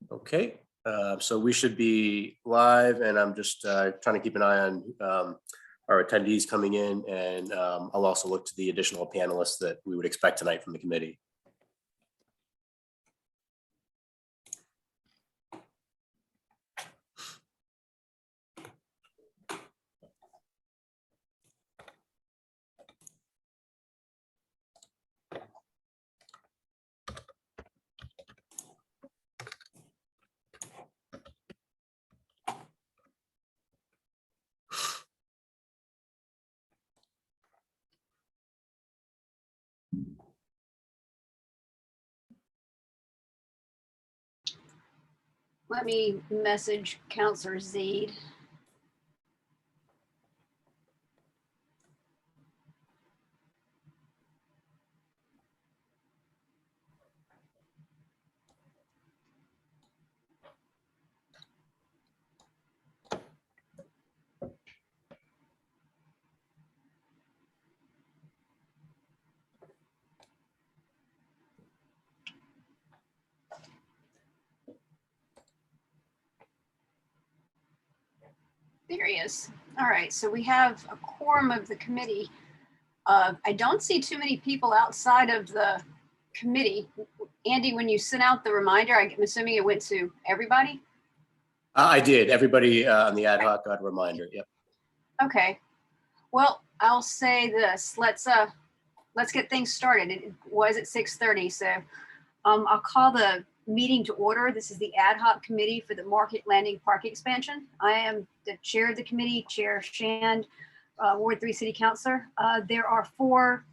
Okay, so we should be live, and I'm just trying to keep an eye on our attendees coming in, and I'll also look to the additional panelists that we would expect tonight from the committee. Let me message Counselor Zeed. There he is. All right, so we have a quorum of the committee. I don't see too many people outside of the committee. Andy, when you sent out the reminder, I'm assuming it went to everybody? I did. Everybody on the ad hoc got a reminder. Yep. Okay. Well, I'll say this. Let's get things started. It was at 6:30, so I'll call the meeting to order. This is the ad hoc committee for the Market Landing Park expansion. I am the chair of the committee, Chair Shand, Ward 3 City Councilor. There are 4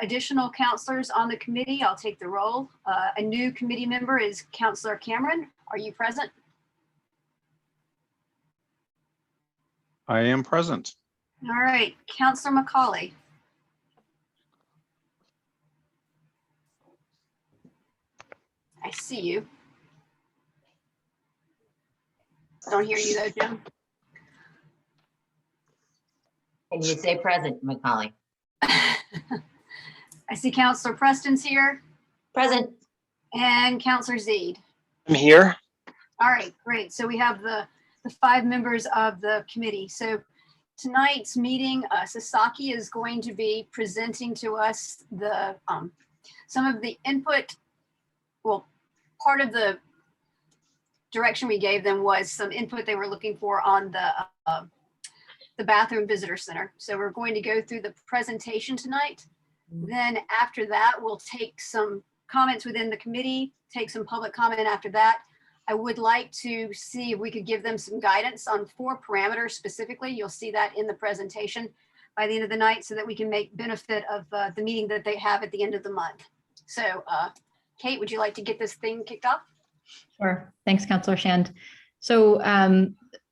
additional councilors on the committee. I'll take the roll. A new committee member is Councilor Cameron. Are you present? I am present. All right, Councilor McCauley. I see you. Don't hear you though, Jim. Can you say present, Macaulay? I see Councilor Preston's here Present. and Councilor Zeed. I'm here. All right, great. So we have the 5 members of the committee. So tonight's meeting, Sasaki is going to be presenting to us the some of the input. Well, part of the direction we gave them was some input they were looking for on the bathroom visitor center. So we're going to go through the presentation tonight. Then after that, we'll take some comments within the committee, take some public comment after that. I would like to see if we could give them some guidance on 4 parameters specifically. You'll see that in the presentation by the end of the night so that we can make benefit of the meeting that they have at the end of the month. So Kate, would you like to get this thing kicked off? Sure. Thanks, Councilor Shand. So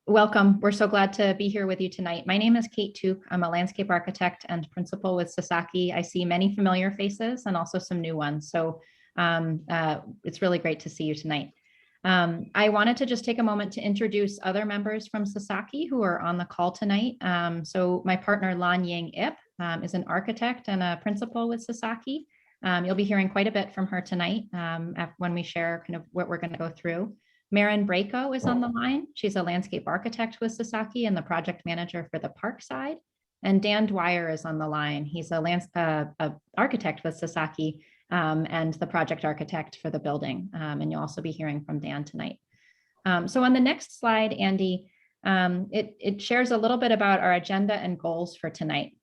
welcome. We're so glad to be here with you tonight. My name is Kate Took. I'm a landscape architect and principal with Sasaki. I see many familiar faces and also some new ones. So it's really great to see you tonight. I wanted to just take a moment to introduce other members from Sasaki who are on the call tonight. So my partner, Lan Ying Ip, is an architect and a principal with Sasaki. You'll be hearing quite a bit from her tonight when we share kind of what we're going to go through. Marin Braco is on the line. She's a landscape architect with Sasaki and the project manager for the park side. And Dan Dwyer is on the line. He's a architect with Sasaki and the project architect for the building. And you'll also be hearing from Dan tonight. So on the next slide, Andy, it shares a little bit about our agenda and goals for tonight.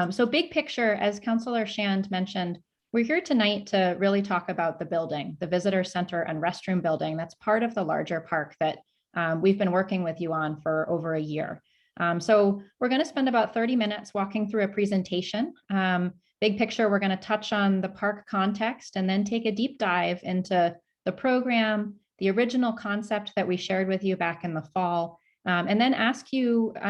So big picture, as Councilor Shand mentioned, we're here tonight to really talk about the building, the visitor center and restroom building. That's part of the larger park that we've been working with you on for over a year. So we're going to spend about 30 minutes walking through a presentation. Big picture, we're going to touch on the park context and then take a deep dive into the program, the original concept that we shared with you back in the fall, and then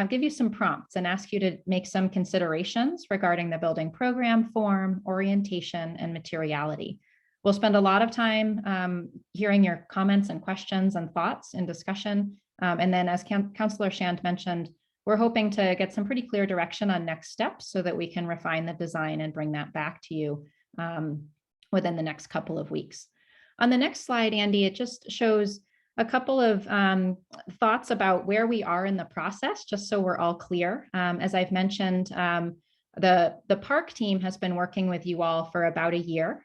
give you some prompts and ask you to make some considerations regarding the building program, form, orientation, and materiality. We'll spend a lot of time hearing your comments and questions and thoughts in discussion. And then as Councilor Shand mentioned, we're hoping to get some pretty clear direction on next steps so that we can refine the design and bring that back to you within the next couple of weeks. On the next slide, Andy, it just shows a couple of thoughts about where we are in the process, just so we're all clear. As I've mentioned, the park team has been working with you all for about a year,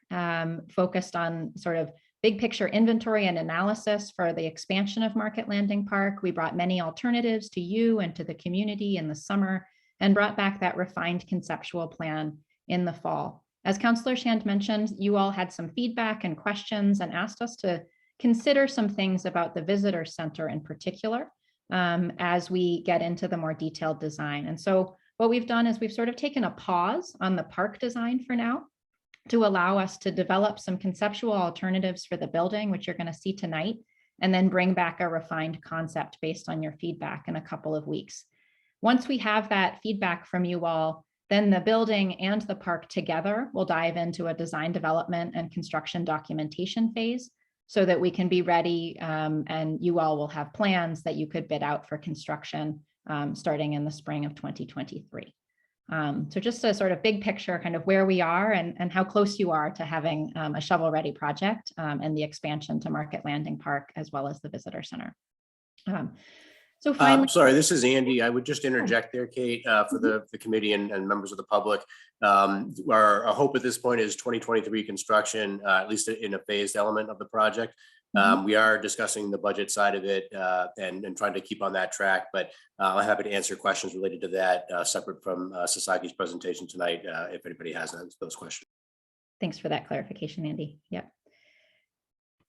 focused on sort of big picture inventory and analysis for the expansion of Market Landing Park. We brought many alternatives to you and to the community in the summer and brought back that refined conceptual plan in the fall. As Councillor Shand mentioned, you all had some feedback and questions and asked us to consider some things about the visitor center in particular as we get into the more detailed design. And so what we've done is we've sort of taken a pause on the park design for now to allow us to develop some conceptual alternatives for the building, which you're going to see tonight, and then bring back a refined concept based on your feedback in a couple of weeks. Once we have that feedback from you all, then the building and the park together will dive into a design development and construction documentation phase so that we can be ready and you all will have plans that you could bid out for construction starting in the spring of 2023. So just a sort of big picture, kind of where we are and how close you are to having a shovel-ready project and the expansion to Market Landing Park, as well as the visitor center. So finally, sorry, this is Andy. I would just interject there, Kate, for the committee and members of the public. Our hope at this point is 2023 construction, at least in a phased element of the project. We are discussing the budget side of it and trying to keep on that track, but I'm happy to answer questions related to that separate from Sasaki's presentation tonight if anybody has those questions. Thanks for that clarification, Andy. Yep.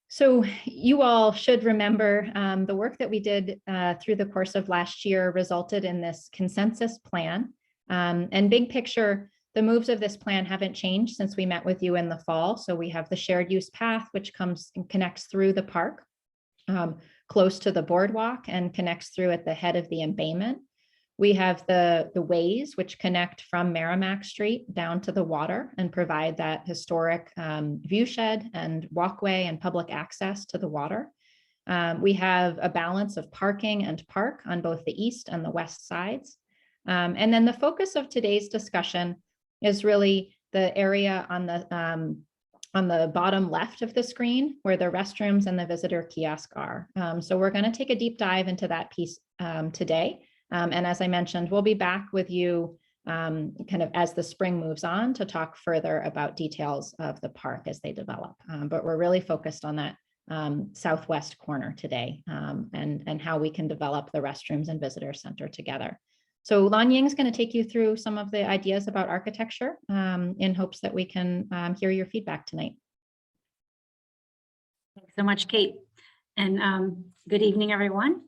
So you all should remember the work that we did through the course of last year resulted in this consensus plan. And big picture, the moves of this plan haven't changed since we met with you in the fall. So we have the shared use path, which comes and connects through the park, close to the boardwalk and connects through at the head of the embayment. We have the ways which connect from Merrimack Street down to the water and provide that historic view shed and walkway and public access to the water. We have a balance of parking and park on both the east and the west sides. And then the focus of today's discussion is really the area on the bottom left of the screen where the restrooms and the visitor kiosk are. So we're going to take a deep dive into that piece today. And as I mentioned, we'll be back with you kind of as the spring moves on to talk further about details of the park as they develop. But we're really focused on that southwest corner today and how we can develop the restrooms and visitor center together. So Lan Ying is going to take you through some of the ideas about architecture in hopes that we can hear your feedback tonight. Thanks so much, Kate. And good evening, everyone.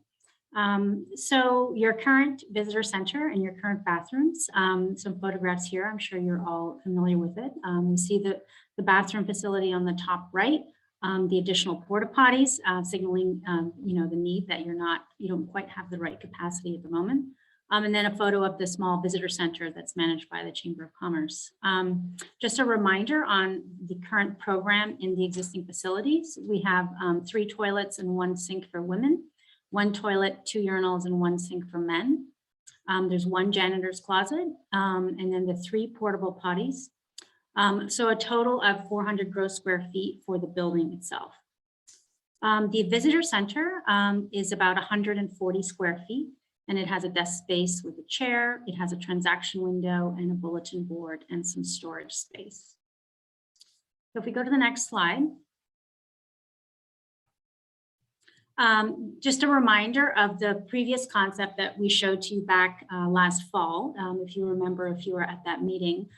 So your current visitor center and your current bathrooms, some photographs here, I'm sure you're all familiar with it. You see the bathroom facility on the top right, the additional porta potties signaling the need that you don't quite have the right capacity at the moment. And then a photo of the small visitor center that's managed by the Chamber of Commerce. Just a reminder on the current program in the existing facilities. We have 3 toilets and 1 sink for women, 1 toilet, 2 urinals, and 1 sink for men. There's 1 janitor's closet, and then the 3 portable potties. So a total of 400 gross square feet for the building itself. The visitor center is about 140 square feet, and it has a desk space with a chair. It has a transaction window and a bulletin board and some storage space. So if we go to the next slide. Just a reminder of the previous concept that we showed to you back last fall. If you remember, if you were at that meeting,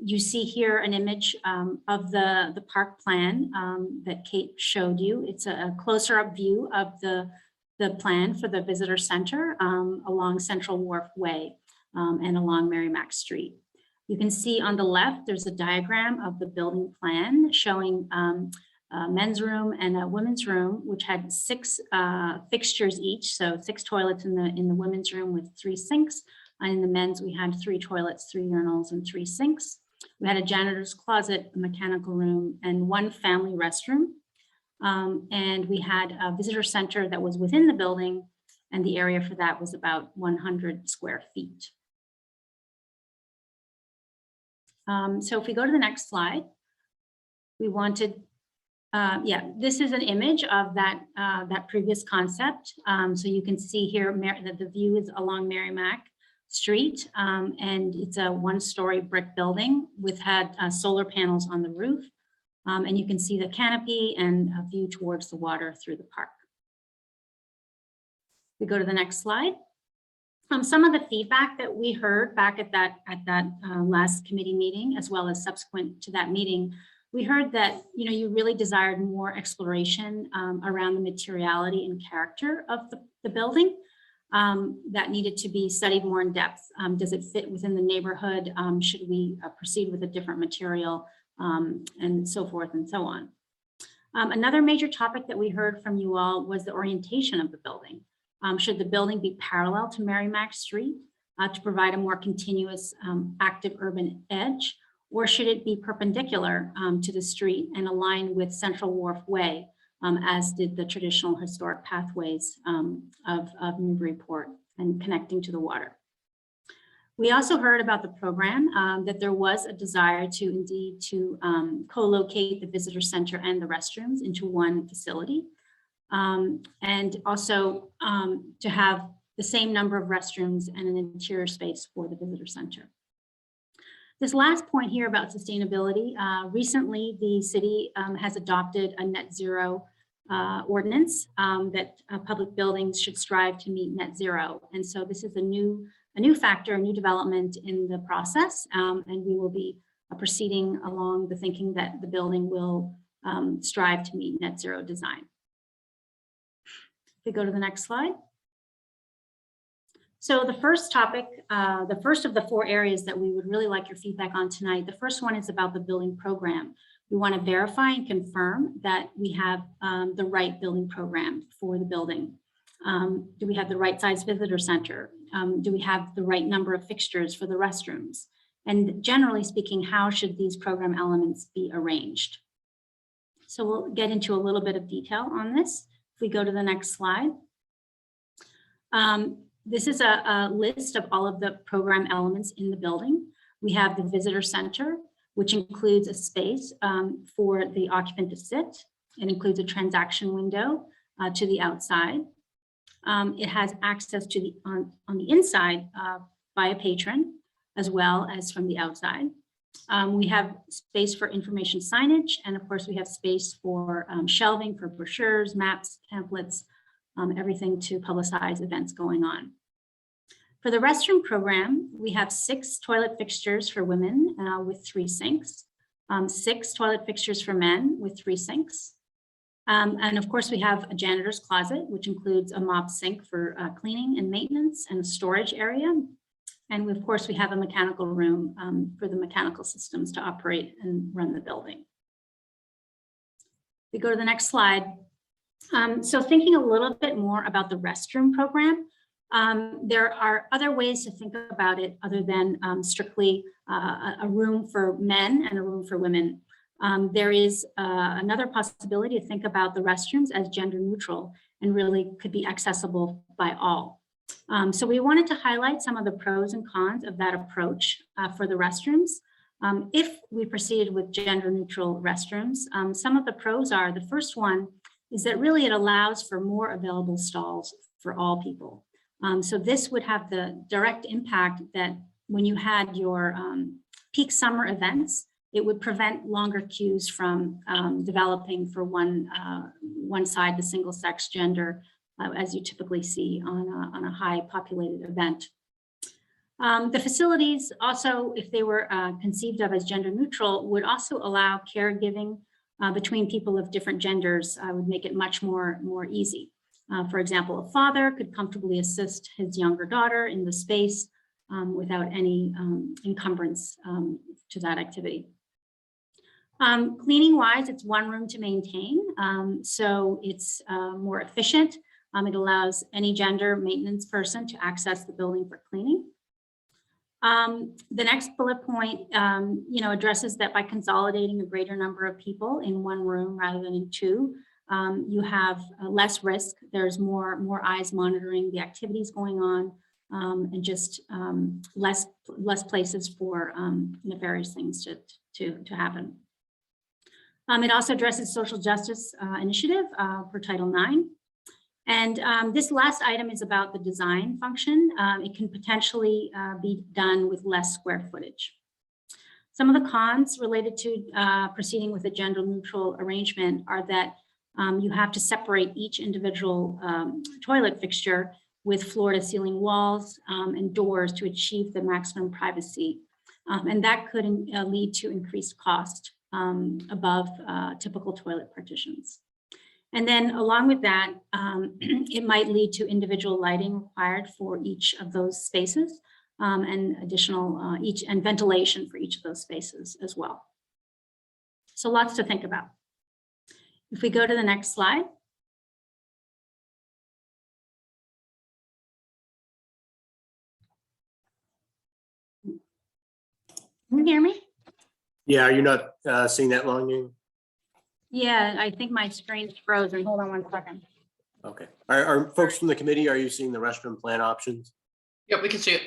you see here an image of the park plan that Kate showed you. It's a closer up view of the plan for the visitor center along Central Wharf Way and along Merrimack Street. You can see on the left, there's a diagram of the building plan showing a men's room and a women's room, which had 6 fixtures each. So 6 toilets in the women's room with 3 sinks. And in the men's, we had 3 toilets, 3 urinals, and 3 sinks. We had a janitor's closet, a mechanical room, and 1 family restroom. And we had a visitor center that was within the building, and the area for that was about 100 square feet. So if we go to the next slide, we wanted Yeah, this is an image of that previous concept. So you can see here that the view is along Merrimack Street, and it's a one-story brick building with solar panels on the roof. And you can see the canopy and a view towards the water through the park. We go to the next slide. Some of the feedback that we heard back at that last committee meeting, as well as subsequent to that meeting, we heard that you really desired more exploration around the materiality and character of the building that needed to be studied more in depth. Does it fit within the neighborhood? Should we proceed with a different material, and so forth and so on. Another major topic that we heard from you all was the orientation of the building. Should the building be parallel to Merrimack Street to provide a more continuous active urban edge, or should it be perpendicular to the street and align with Central Wharf Way, as did the traditional historic pathways of Newburyport and connecting to the water? We also heard about the program, that there was a desire to co-locate the visitor center and the restrooms into one facility. And also to have the same number of restrooms and an interior space for the visitor center. This last point here about sustainability, recently the city has adopted a net zero ordinance that public buildings should strive to meet net zero. And so this is a new factor, a new development in the process, and we will be proceeding along the thinking that the building will strive to meet net zero design. If we go to the next slide. So the first topic, the first of the 4 areas that we would really like your feedback on tonight, the first one is about the building program. We want to verify and confirm that we have the right building program for the building. Do we have the right size visitor center? Do we have the right number of fixtures for the restrooms? And generally speaking, how should these program elements be arranged? So we'll get into a little bit of detail on this. If we go to the next slide. This is a list of all of the program elements in the building. We have the visitor center, which includes a space for the occupant to sit. It includes a transaction window to the outside. It has access to the on the inside by a patron, as well as from the outside. We have space for information signage, and of course we have space for shelving for brochures, maps, pamphlets, everything to publicize events going on. For the restroom program, we have 6 toilet fixtures for women with 3 sinks, 6 toilet fixtures for men with 3 sinks. And of course, we have a janitor's closet, which includes a mop sink for cleaning and maintenance and a storage area. And of course, we have a mechanical room for the mechanical systems to operate and run the building. We go to the next slide. So thinking a little bit more about the restroom program, there are other ways to think about it other than strictly a room for men and a room for women. There is another possibility to think about the restrooms as gender neutral and really could be accessible by all. So we wanted to highlight some of the pros and cons of that approach for the restrooms. If we proceeded with gender neutral restrooms, some of the pros are, the first one is that really it allows for more available stalls for all people. So this would have the direct impact that when you had your peak summer events, it would prevent longer queues from developing for one side, the single sex gender, as you typically see on a high populated event. The facilities also, if they were conceived of as gender neutral, would also allow caregiving between people of different genders, would make it much more easy. For example, a father could comfortably assist his younger daughter in the space without any encumbrance to that activity. Cleaning wise, it's one room to maintain, so it's more efficient. It allows any gender maintenance person to access the building for cleaning. The next bullet point, addresses that by consolidating a greater number of people in one room rather than in 2, you have less risk. There's more eyes monitoring the activities going on, and just less places for nefarious things to happen. It also addresses social justice initiative for Title IX. And this last item is about the design function. It can potentially be done with less square footage. Some of the cons related to proceeding with a gender neutral arrangement are that you have to separate each individual toilet fixture with floor to ceiling walls and doors to achieve the maximum privacy. And that could lead to increased cost above typical toilet partitions. And then along with that, it might lead to individual lighting required for each of those spaces and additional and ventilation for each of those spaces as well. So lots to think about. If we go to the next slide. Can you hear me? Yeah, are you not seeing that long? Ying? Yeah, I think my screen's frozen. Hold on one second. Okay. Are folks from the committee, are you seeing the restroom plan options? Yep, we can see it.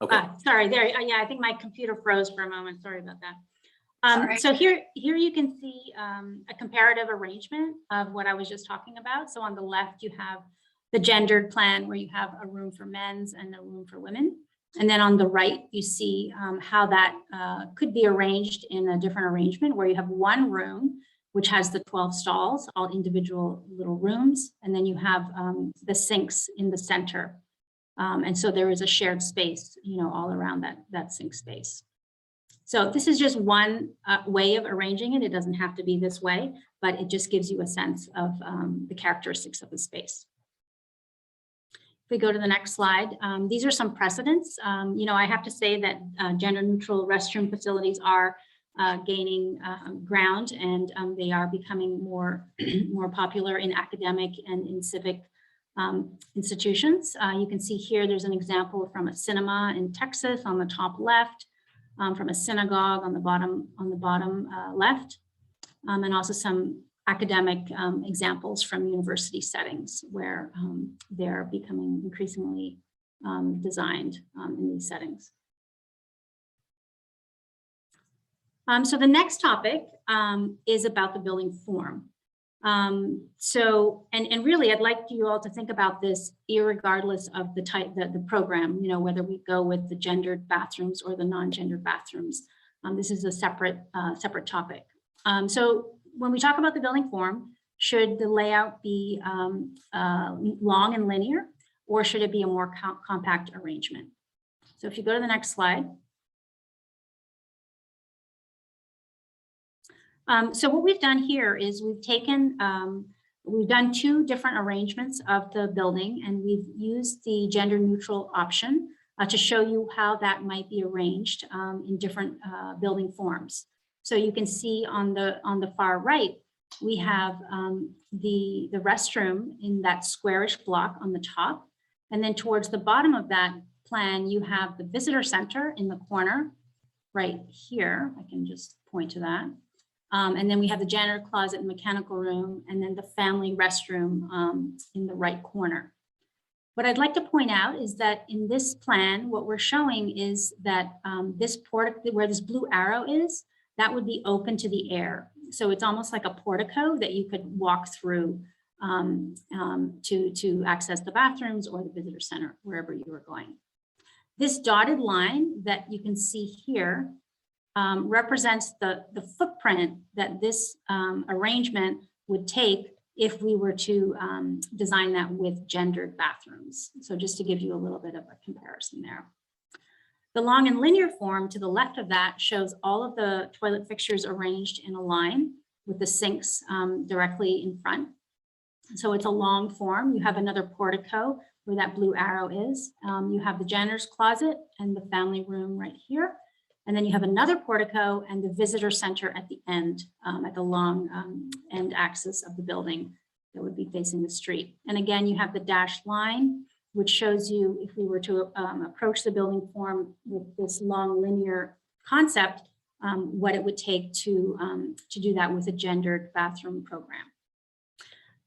Okay. Sorry, there. Yeah, I think my computer froze for a moment. Sorry about that. Sorry. So here you can see a comparative arrangement of what I was just talking about. So on the left, you have the gendered plan where you have a room for men's and a room for women. And then on the right, you see how that could be arranged in a different arrangement where you have one room which has the 12 stalls, all individual little rooms. And then you have the sinks in the center. And so there is a shared space, all around that sink space. So this is just one way of arranging it. It doesn't have to be this way, but it just gives you a sense of the characteristics of the space. If we go to the next slide, these are some precedents. I have to say that gender neutral restroom facilities are gaining ground, and they are becoming more popular in academic and in civic institutions. You can see here there's an example from a cinema in Texas on the top left, from a synagogue on the bottom left, and also some academic examples from university settings where they're becoming increasingly designed in these settings. So the next topic is about the building form. And really, I'd like you all to think about this irregardless of the type, the program, whether we go with the gendered bathrooms or the non-gendered bathrooms. This is a separate topic. So when we talk about the building form, should the layout be long and linear, or should it be a more compact arrangement? So if you go to the next slide. So what we've done here is we've done two different arrangements of the building, and we've used the gender neutral option to show you how that might be arranged in different building forms. So you can see on the far right, we have the restroom in that squarish block on the top, and then towards the bottom of that plan, you have the visitor center in the corner right here. I can just point to that. And then we have the janitor closet and mechanical room, and then the family restroom in the right corner. What I'd like to point out is that in this plan, what we're showing is that this portico, where this blue arrow is, that would be open to the air. So it's almost like a portico that you could walk through to access the bathrooms or the visitor center, wherever you were going. This dotted line that you can see here represents the footprint that this arrangement would take if we were to design that with gendered bathrooms. So just to give you a little bit of a comparison there. The long and linear form to the left of that shows all of the toilet fixtures arranged in a line with the sinks directly in front. So it's a long form. You have another portico where that blue arrow is. You have the janitor's closet and the family room right here. And then you have another portico and the visitor center at the end, at the long end axis of the building that would be facing the street. And again, you have the dashed line, which shows you if we were to approach the building form with this long linear concept, what it would take to do that with a gendered bathroom program.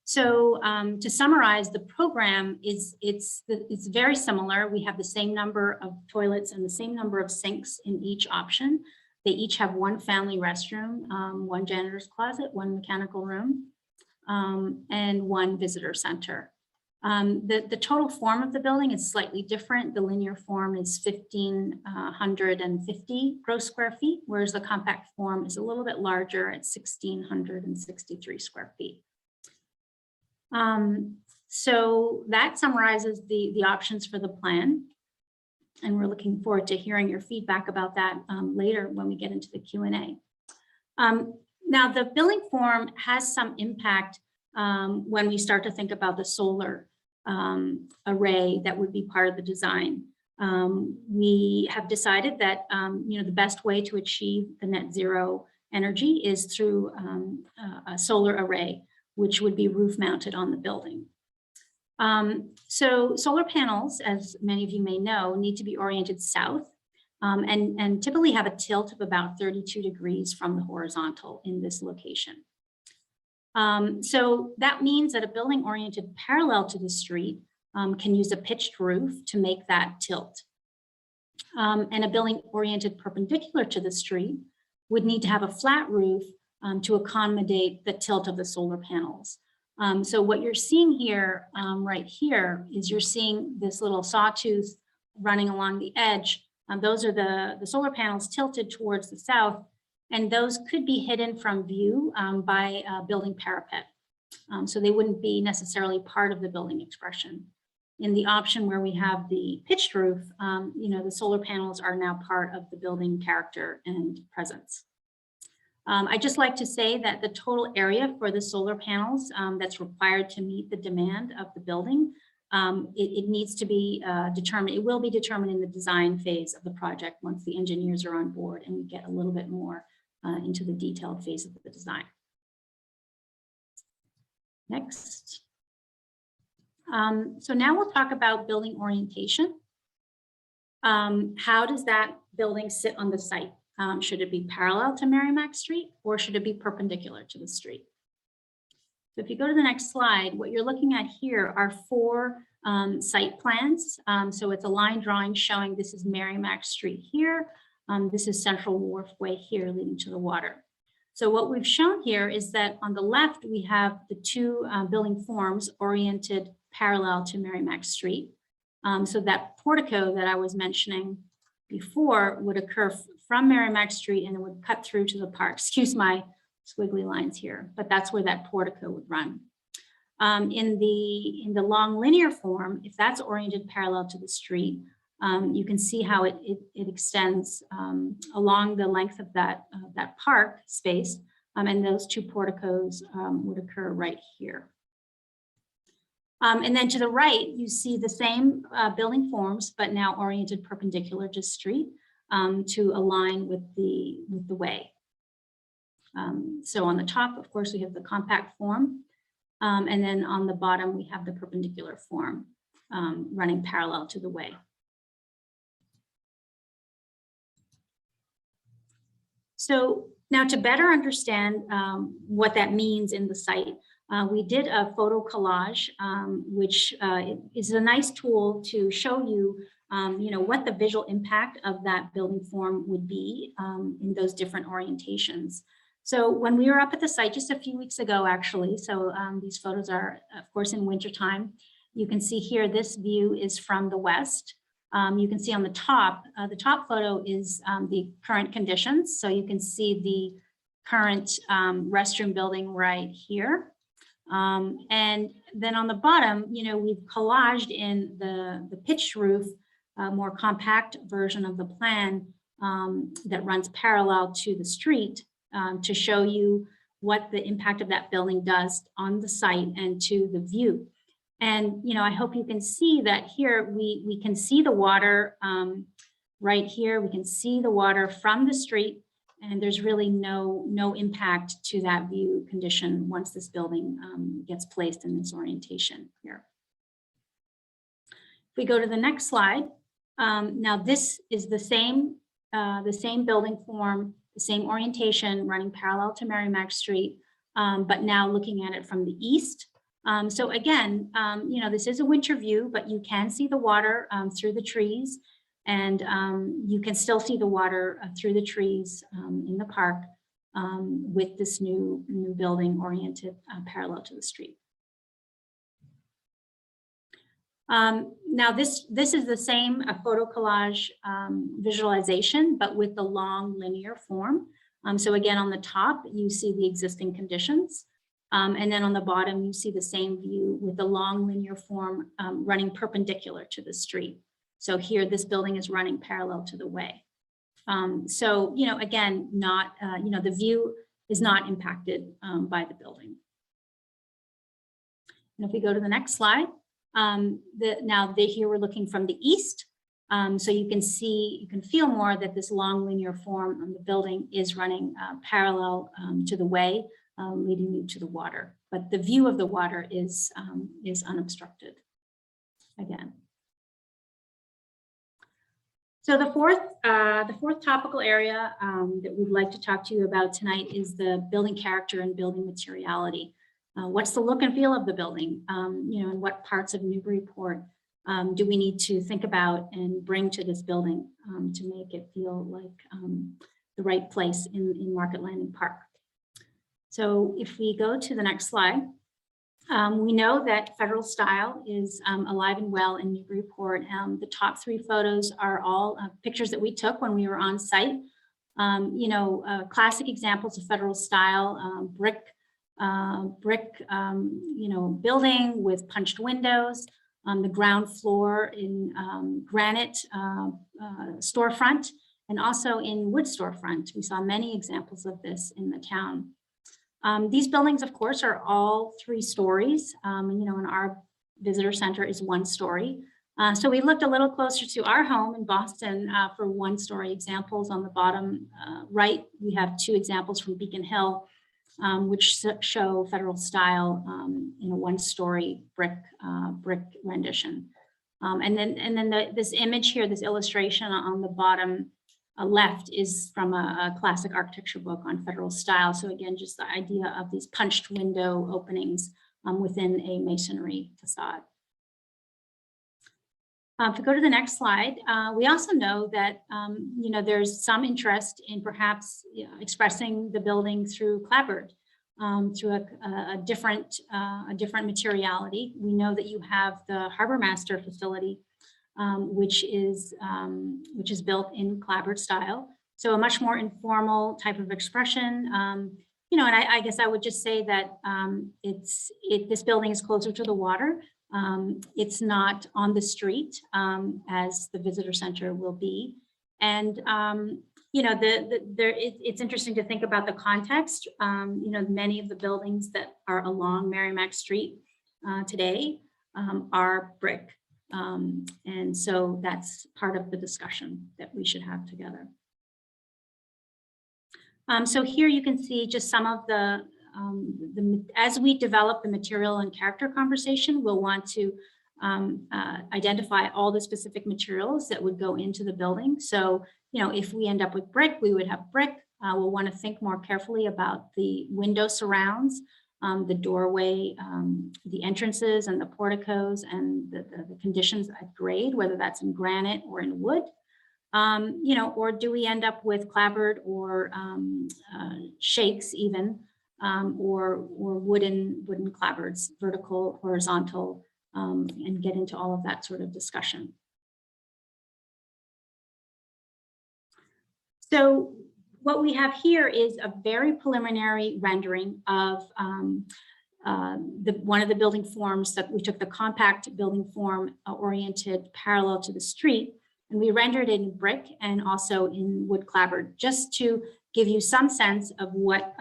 So to summarize, the program it's very similar. We have the same number of toilets and the same number of sinks in each option. They each have one family restroom, one janitor's closet, one mechanical room, and one visitor center. The total form of the building is slightly different. The linear form is 1,550 gross square feet, whereas the compact form is a little bit larger at 1,663 square feet. So that summarizes the options for the plan. And we're looking forward to hearing your feedback about that later when we get into the Q&A. Now, the building form has some impact when we start to think about the solar array that would be part of the design. We have decided that the best way to achieve the net zero energy is through a solar array, which would be roof mounted on the building. So solar panels, as many of you may know, need to be oriented south and typically have a tilt of about 32 degrees from the horizontal in this location. So that means that a building oriented parallel to the street can use a pitched roof to make that tilt. And a building oriented perpendicular to the street would need to have a flat roof to accommodate the tilt of the solar panels. So what you're seeing here, right here, is you're seeing this little sawtooth running along the edge. Those are the solar panels tilted towards the south, and those could be hidden from view by a building parapet. So they wouldn't be necessarily part of the building expression. In the option where we have the pitched roof, the solar panels are now part of the building character and presence. I'd just like to say that the total area for the solar panels that's required to meet the demand of the building, it needs to be determined. It will be determined in the design phase of the project once the engineers are on board and we get a little bit more into the detailed phase of the design. Next. So now we'll talk about building orientation. How does that building sit on the site? Should it be parallel to Merrimack Street or should it be perpendicular to the street? So if you go to the next slide, what you're looking at here are 4 site plans. So it's a line drawing showing this is Merrimack Street here. This is Central Wharfway here leading to the water. So what we've shown here is that on the left, we have the 2 building forms oriented parallel to Merrimack Street. So that portico that I was mentioning before would occur from Merrimack Street and it would cut through to the park. Excuse my squiggly lines here, but that's where that portico would run. In the long linear form, if that's oriented parallel to the street, you can see how it extends along the length of that park space, and those 2 porticos would occur right here. And then to the right, you see the same building forms, but now oriented perpendicular to street to align with the way. So on the top, of course, we have the compact form, and then on the bottom, we have the perpendicular form running parallel to the way. So now to better understand what that means in the site, we did a photo collage, which is a nice tool to show you, what the visual impact of that building form would be in those different orientations. So when we were up at the site just a few weeks ago, actually, so these photos are, of course, in wintertime. You can see here, this view is from the west. You can see on the top photo is the current conditions. So you can see the current restroom building right here. And then on the bottom, we've collaged in the pitched roof, more compact version of the plan that runs parallel to the street to show you what the impact of that building does on the site and to the view. And, I hope you can see that here, we can see the water right here. We can see the water from the street, and there's really no impact to that view condition once this building gets placed in this orientation here. If we go to the next slide, now this is the same building form, the same orientation running parallel to Merrimack Street, but now looking at it from the east. So again, this is a winter view, but you can see the water through the trees. And you can still see the water through the trees in the park with this new building oriented parallel to the street. Now this is the same photo collage visualization, but with the long linear form. So again, on the top, you see the existing conditions. And then on the bottom, you see the same view with the long linear form running perpendicular to the street. So here, this building is running parallel to the way. So, you know, again, not, you know, the view is not impacted by the building. And if we go to the next slide, here we're looking from the east. So you can see, you can feel more that this long linear form on the building is running parallel to the way, leading you to the water. But the view of the water is unobstructed again. So the fourth topical area that we'd like to talk to you about tonight is the building character and building materiality. What's the look and feel of the building? You know, and what parts of Newburyport do we need to think about and bring to this building to make it feel like the right place in Market Landing Park? So if we go to the next slide, we know that Federal Style is alive and well in Newburyport. The top 3 photos are all pictures that we took when we were on site. You know, classic examples of Federal Style, brick, you know, building with punched windows. The ground floor in granite storefront, and also in wood storefront. We saw many examples of this in the town. These buildings, of course, are all 3 stories. You know, and our visitor center is 1 story. So we looked a little closer to our home in Boston for 1-story examples. On the bottom right, we have 2 examples from Beacon Hill, which show Federal Style in a 1-story brick rendition. And then this image here, this illustration on the bottom left is from a classic architecture book on Federal Style. So again, just the idea of these punched window openings within a masonry facade. If we go to the next slide, we also know that you know, there's some interest in perhaps expressing the building through clapboard, through a different materiality. We know that you have the Harbor Master facility, which is built in clapboard style, so a much more informal type of expression. You know, and I guess I would just say that this building is closer to the water. It's not on the street as the visitor center will be. And, you know, it's interesting to think about the context. You know, many of the buildings that are along Merrimack Street today are brick. And so that's part of the discussion that we should have together. So here you can see just some of as we develop the material and character conversation, we'll want to identify all the specific materials that would go into the building. So, you know, if we end up with brick, we would have brick. We'll want to think more carefully about the window surrounds, the doorway, the entrances and the porticos, and the conditions at grade, whether that's in granite or in wood. You know, or do we end up with clapboard or shakes even, or wooden clapboards, vertical, horizontal, and get into all of that sort of discussion. So what we have here is a very preliminary rendering of one of the building forms that we took, the compact building form oriented parallel to the street, and we rendered it in brick and also in wood clapboard, just to give you some sense of what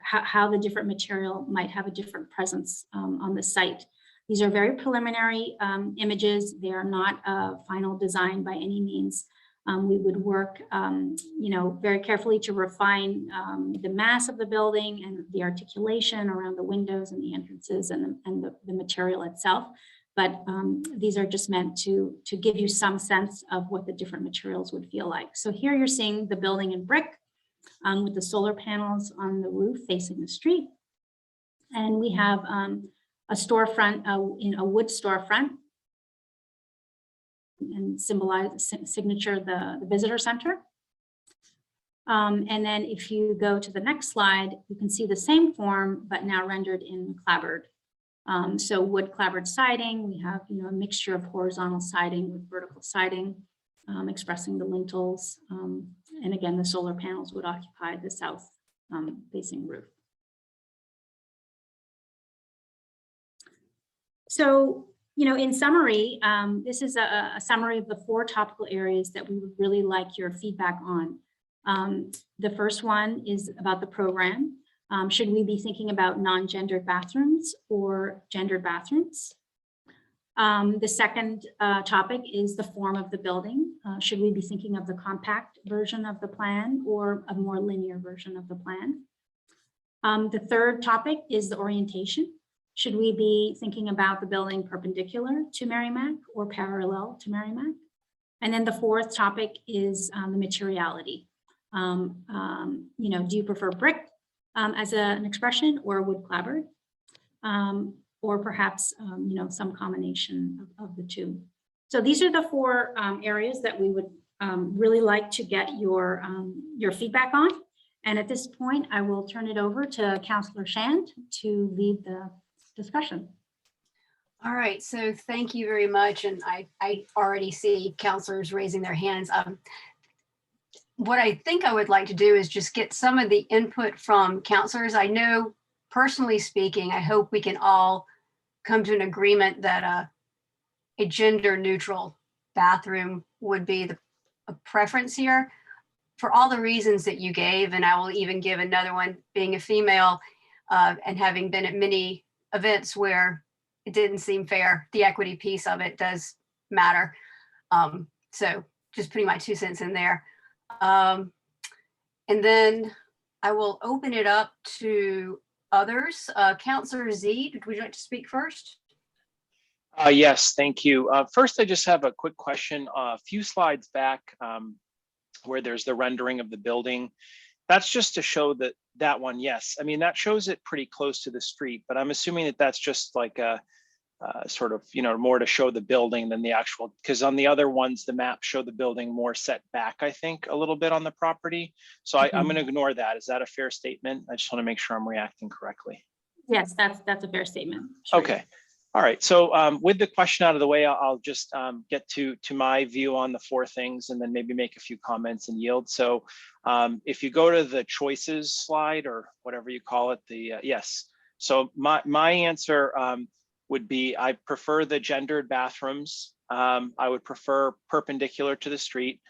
how the different material might have a different presence on the site. These are very preliminary images. They are not a final design by any means. We would work, you know, very carefully to refine the mass of the building and the articulation around the windows and the entrances and the material itself. But these are just meant to give you some sense of what the different materials would feel like. So here you're seeing the building in brick with the solar panels on the roof facing the street. And we have a storefront in a wood storefront. and symbolize, signature the visitor center. And then if you go to the next slide, you can see the same form, but now rendered in clapboard. So wood clapboard siding, we have, a mixture of horizontal siding with vertical siding, expressing the lintels. And again, the solar panels would occupy the south facing roof. So, in summary, this is a summary of the 4 topical areas that we would really like your feedback on. The first one is about the program. Should we be thinking about non-gendered bathrooms or gendered bathrooms? The second topic is the form of the building. Should we be thinking of the compact version of the plan or a more linear version of the plan? The third topic is the orientation. Should we be thinking about the building perpendicular to Merrimack or parallel to Merrimack? And then the fourth topic is the materiality. Do you prefer brick as an expression or wood clapboard? Or perhaps, some combination of the two. So these are the 4 areas that we would really like to get your feedback on. And at this point, I will turn it over to Councillor Shand to lead the discussion. All right, so thank you very much. And I already see councilors raising their hands. What I think I would like to do is just get some of the input from councilors. I know, personally speaking, I hope we can all come to an agreement that a gender neutral bathroom would be a preference here for all the reasons that you gave. And I will even give another one, being a female and having been at many events where it didn't seem fair. The equity piece of it does matter. So just putting my 2 cents in there. And then I will open it up to others. Councillor Z, would you like to speak first? Yes, thank you. First, I just have a quick question. A few slides back where there's the rendering of the building. That's just to show that one, yes. I mean, that shows it pretty close to the street, but I'm assuming that that's just like a sort of, more to show the building than the actual, because on the other ones, the maps show the building more set back, I think, a little bit on the property. So I'm going to ignore that. Is that a fair statement? I just want to make sure I'm reacting correctly. Yes, that's a fair statement. Sure. Okay. All right. So with the question out of the way, I'll just get to my view on the 4 things and then maybe make a few comments and yield. So if you go to the choices slide or whatever you call it, yes. So my answer would be I prefer the gendered bathrooms. I would prefer perpendicular to the street,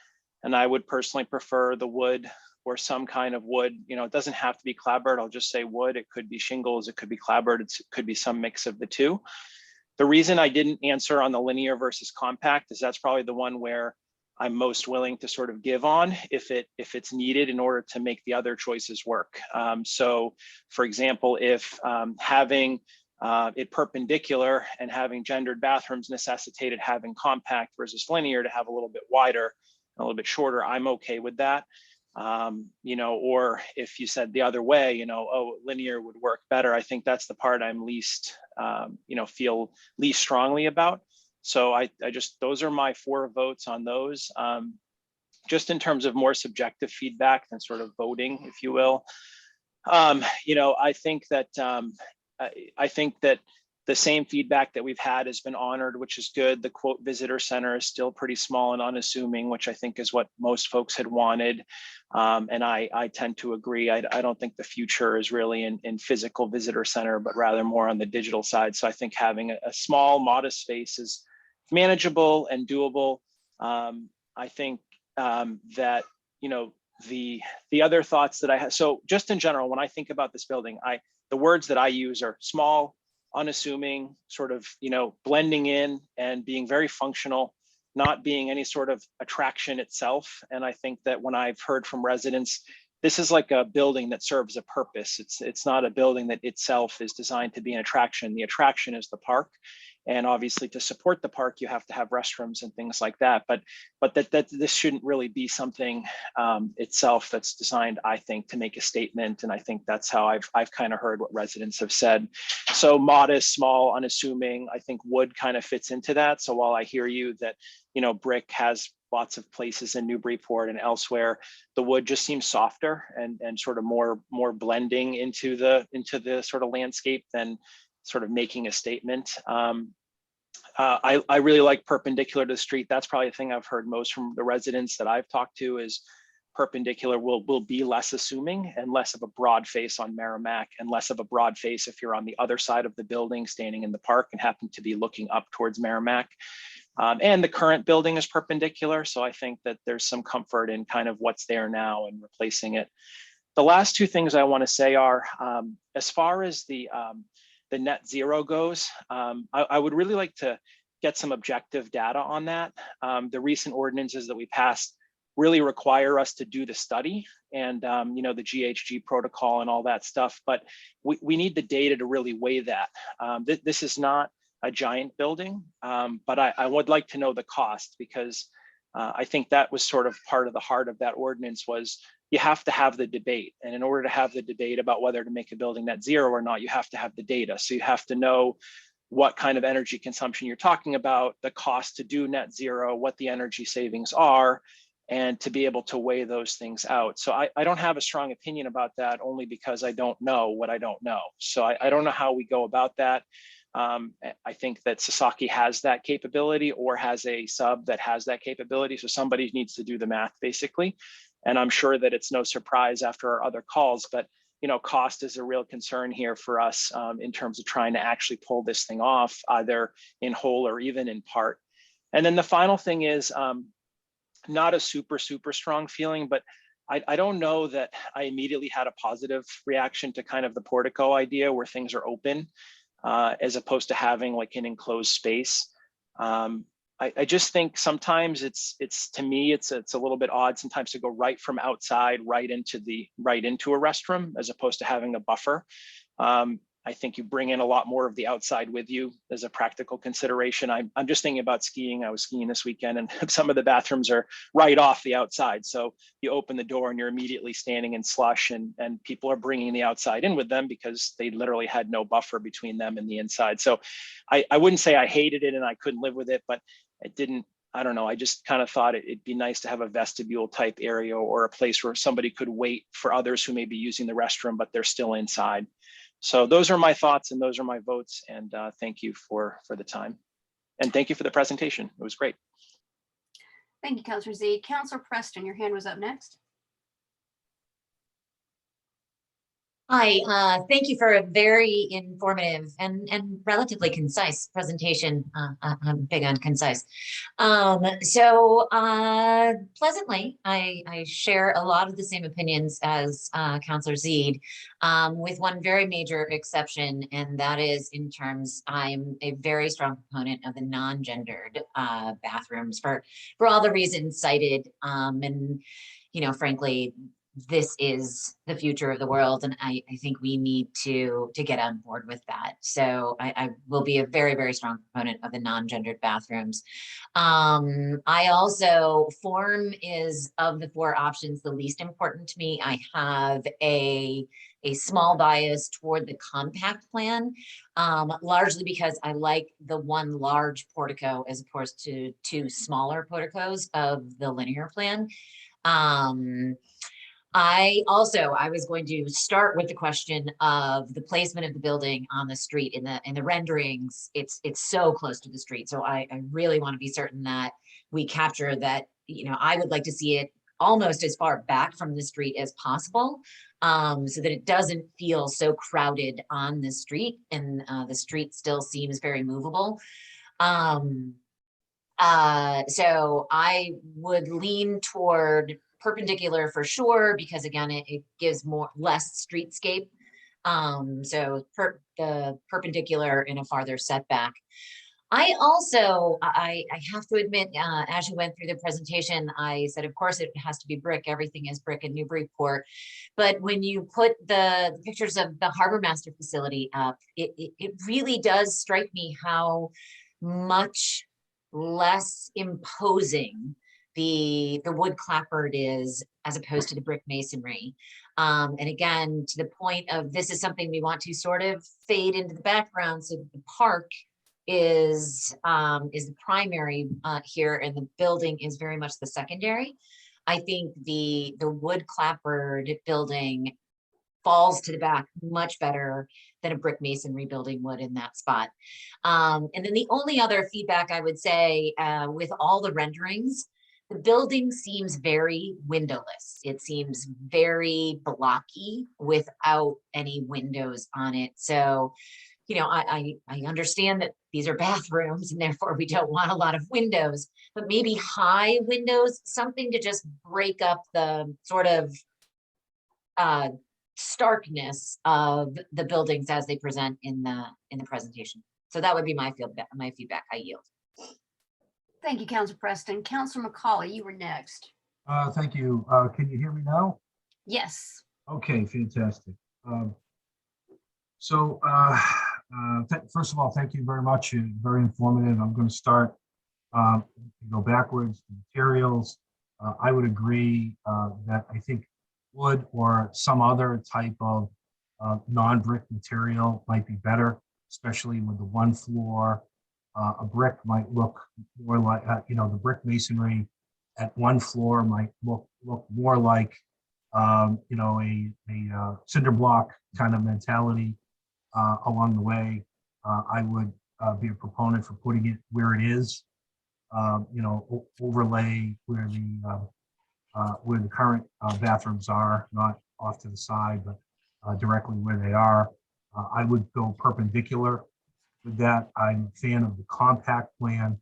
and I would personally prefer the wood or some kind of wood. It doesn't have to be clapboard. I'll just say wood. It could be shingles. It could be clapboard. It could be some mix of the 2. The reason I didn't answer on the linear versus compact is that's probably the one where I'm most willing to sort of give on if it's needed in order to make the other choices work. So for example, if having it perpendicular and having gendered bathrooms necessitated having compact versus linear to have a little bit wider, a little bit shorter, I'm okay with that. Or if you said the other way, linear would work better. I think that's the part I'm least, feel least strongly about. So I just, those are my 4 votes on those. Just in terms of more subjective feedback than sort of voting, if you will. I think that the same feedback that we've had has been honored, which is good. The quote visitor center is still pretty small and unassuming, which I think is what most folks had wanted. And I tend to agree. I don't think the future is really in physical visitor center, but rather more on the digital side. So I think having a small, modest space is manageable and doable. I think that, the other thoughts that I have, so just in general, when I think about this building, the words that I use are small, unassuming, sort of, blending in and being very functional, not being any sort of attraction itself. And I think that when I've heard from residents, this is like a building that serves a purpose. It's not a building that itself is designed to be an attraction. The attraction is the park. And obviously to support the park, you have to have restrooms and things like that. But that this shouldn't really be something itself that's designed, I think, to make a statement. And I think that's how I've kind of heard what residents have said. So modest, small, unassuming, I think wood kind of fits into that. So while I hear you that brick has lots of places in Newburyport and elsewhere. The wood just seems softer and sort of more blending into the sort of landscape than sort of making a statement. I really like perpendicular to the street. That's probably the thing I've heard most from the residents that I've talked to is perpendicular will be less assuming and less of a broad face on Merrimack and less of a broad face if you're on the other side of the building standing in the park and happen to be looking up towards Merrimack. And the current building is perpendicular. So I think that there's some comfort in kind of what's there now and replacing it. The last two things I want to say are, as far as the net zero goes, I would really like to get some objective data on that. The recent ordinances that we passed really require us to do the study and the GHG protocol and all that stuff, but we need the data to really weigh that. This is not a giant building, but I would like to know the cost because I think that was sort of part of the heart of that ordinance was you have to have the debate. And in order to have the debate about whether to make a building net zero or not, you have to have the data. So you have to know what kind of energy consumption you're talking about, the cost to do net zero, what the energy savings are, and to be able to weigh those things out. So I don't have a strong opinion about that only because I don't know what I don't know. So I don't know how we go about that. I think that Sasaki has that capability or has a sub that has that capability. So somebody needs to do the math basically. And I'm sure that it's no surprise after our other calls, but cost is a real concern here for us in terms of trying to actually pull this thing off either in whole or even in part. And then the final thing is not a super strong feeling, but I don't know that I immediately had a positive reaction to kind of the portico idea where things are open as opposed to having like an enclosed space. I just think sometimes it's to me it's a little bit odd sometimes to go right from outside right into a restroom as opposed to having a buffer. I think you bring in a lot more of the outside with you as a practical consideration. I'm just thinking about skiing. I was skiing this weekend and some of the bathrooms are right off the outside. So you open the door and you're immediately standing in slush and people are bringing the outside in with them because they literally had no buffer between them and the inside. So I wouldn't say I hated it and I couldn't live with it, but it didn't, I don't know. I just kind of thought it'd be nice to have a vestibule type area or a place where somebody could wait for others who may be using the restroom, but they're still inside. So those are my thoughts and those are my votes. And thank you for the time. And thank you for the presentation. It was great. Thank you, Councilor Z. Councilor Preston, your hand was up next. Hi, thank you for a very informative and relatively concise presentation. I'm big on concise. Pleasantly, I share a lot of the same opinions as Councilor Zeed, with one very major exception, and that is in terms, I'm a very strong proponent of the non-gendered bathrooms for all the reasons cited, and frankly, this is the future of the world. And I think we need to get on board with that. So I will be a very, very strong proponent of the non-gendered bathrooms. I also, form is of the four options, the least important to me. I have a small bias toward the compact plan, largely because I like the one large portico as opposed to two smaller porticos of the linear plan. I was going to start with the question of the placement of the building on the street. In the renderings, it's so close to the street. So I really want to be certain that we capture that, I would like to see it almost as far back from the street as possible, so that it doesn't feel so crowded on the street and the street still seems very movable. So I would lean toward perpendicular for sure, because again, it gives less streetscape. So the perpendicular in a farther setback. I have to admit, as you went through the presentation, I said, of course, it has to be brick. Everything is brick in Newburyport. But when you put the pictures of the Harbor Master facility up, it really does strike me how much less imposing the wood clapboard is as opposed to the brick masonry. And again, to the point of this is something we want to sort of fade into the background so that the park is the primary here, and the building is very much the secondary. I think the wood clapboard building falls to the back much better than a brick masonry building would in that spot. And then the only other feedback I would say, with all the renderings, the building seems very windowless. It seems very blocky without any windows on it. So, you know, I understand that these are bathrooms and therefore we don't want a lot of windows, but maybe high windows, something to just break up the sort of starkness of the buildings as they present in the presentation. So that would be my feedback. I yield. Thank you, Councilor Preston. Councilor McCauley, you were next. Thank you. Can you hear me now? Yes. Okay, fantastic. First of all, thank you very much. Very informative. I'm going to start, go backwards. Materials. I would agree that I think wood or some other type of non-brick material might be better, especially with the one floor. A brick might look more like, the brick masonry at one floor might look more like, a cinder block kind of mentality along the way. I would be a proponent for putting it where it is, overlay where the current bathrooms are, not off to the side, but directly where they are. I would go perpendicular with that. I'm a fan of the compact plan.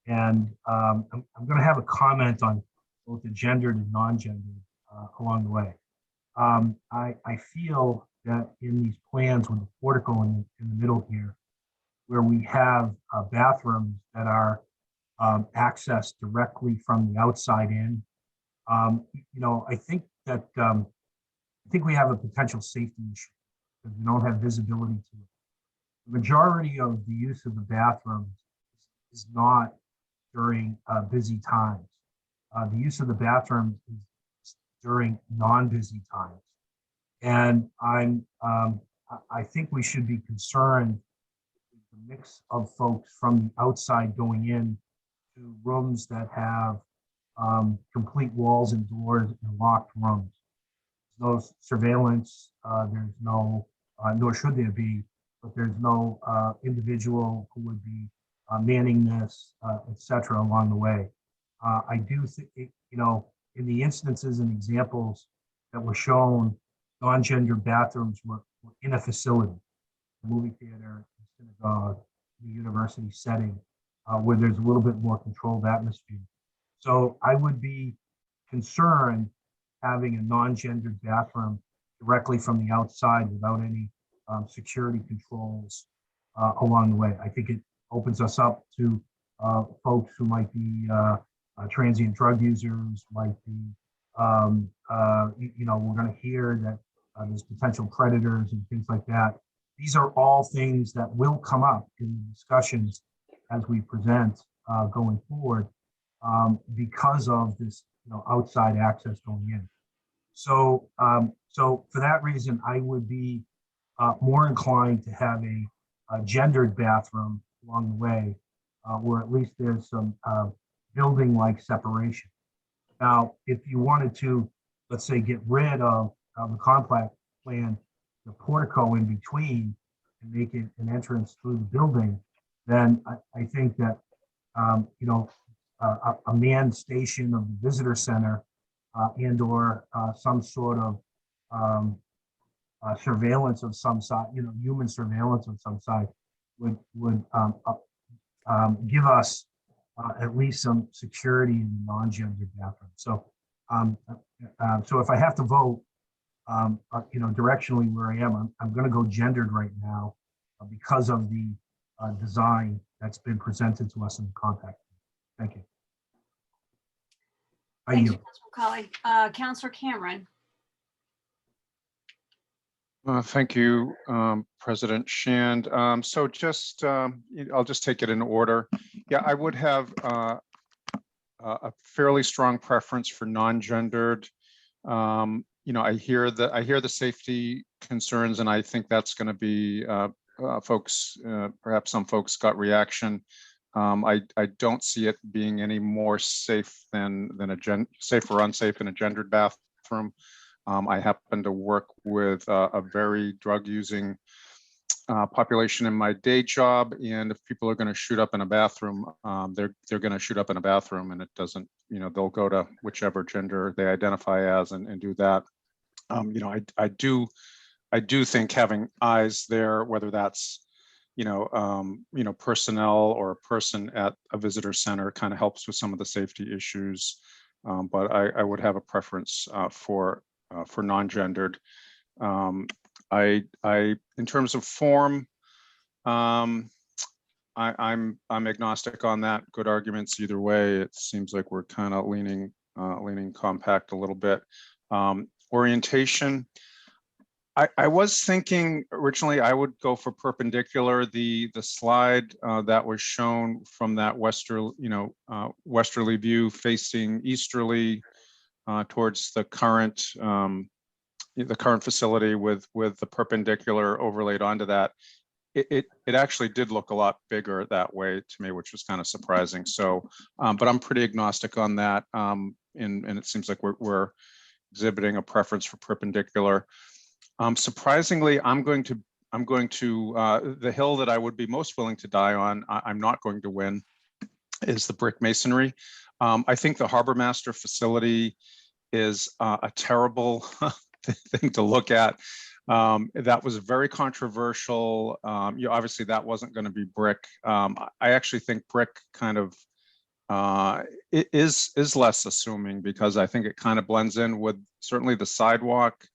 And I'm going to have a comment on both the gendered and non-gendered along the way. I feel that in these plans with the portico in the middle here, where we have bathrooms that are accessed directly from the outside in, I think we have a potential safety issue because we don't have visibility to it. The majority of the use of the bathrooms is not during busy times. The use of the bathroom is during non-busy times. And I think we should be concerned with the mix of folks from the outside going in to rooms that have complete walls and doors and locked rooms. There's no surveillance, there's no, nor should there be, but there's no individual who would be manning this, et cetera, along the way. I do think, in the instances and examples that were shown, non-gender bathrooms were in a facility, a movie theater, a synagogue, the university setting, where there's a little bit more controlled atmosphere. So I would be concerned having a non-gendered bathroom directly from the outside without any security controls along the way. I think it opens us up to folks who might be transient drug users, might be, we're going to hear that there's potential predators and things like that. These are all things that will come up in the discussions as we present going forward because of this outside access going in. So for that reason, I would be more inclined to have a gendered bathroom along the way, where at least there's some building-like separation. Now, if you wanted to, let's say, get rid of the compact plan, the portico in between, and make it an entrance through the building, then I think that a manned station of the visitor center and or some sort of surveillance of some side, human surveillance of some side would give us at least some security in the non-gendered bathroom. So, so if I have to vote, directionally where I am, I'm going to go gendered right now because of the design that's been presented to us in the compact. Thank you. Thank you, Councilor McCauley. Councilor Cameron. Thank you, President Shand. So just, I'll just take it in order. Yeah, I would have a fairly strong preference for non-gendered. I hear the safety concerns, and I think that's going to be folks, perhaps some folks got reaction. I don't see it being any more safe than safe or unsafe in a gendered bathroom. I happen to work with a very drug using population in my day job, and if people are going to shoot up in a bathroom, they're going to shoot up in a bathroom, and it doesn't, they'll go to whichever gender they identify as and do that. I do think having eyes there, whether that's personnel or a person at a visitor center, kind of helps with some of the safety issues. But I would have a preference for non-gendered. In terms of form, I'm agnostic on that. Good arguments either way. It seems like we're kind of leaning compact a little bit. Orientation. I was thinking originally I would go for perpendicular. The slide that was shown from that westerly view facing easterly towards the current facility with the perpendicular overlaid onto that, it actually did look a lot bigger that way to me, which was kind of surprising. So, but I'm pretty agnostic on that, and it seems like we're exhibiting a preference for perpendicular. Surprisingly, I'm going to the hill that I would be most willing to die on. I'm not going to win is the brick masonry. I think the Harbor Master facility is a terrible thing to look at. That was very controversial. Obviously that wasn't going to be brick. I actually think brick kind of it is less assuming, because I think it kind of blends in with certainly the sidewalk.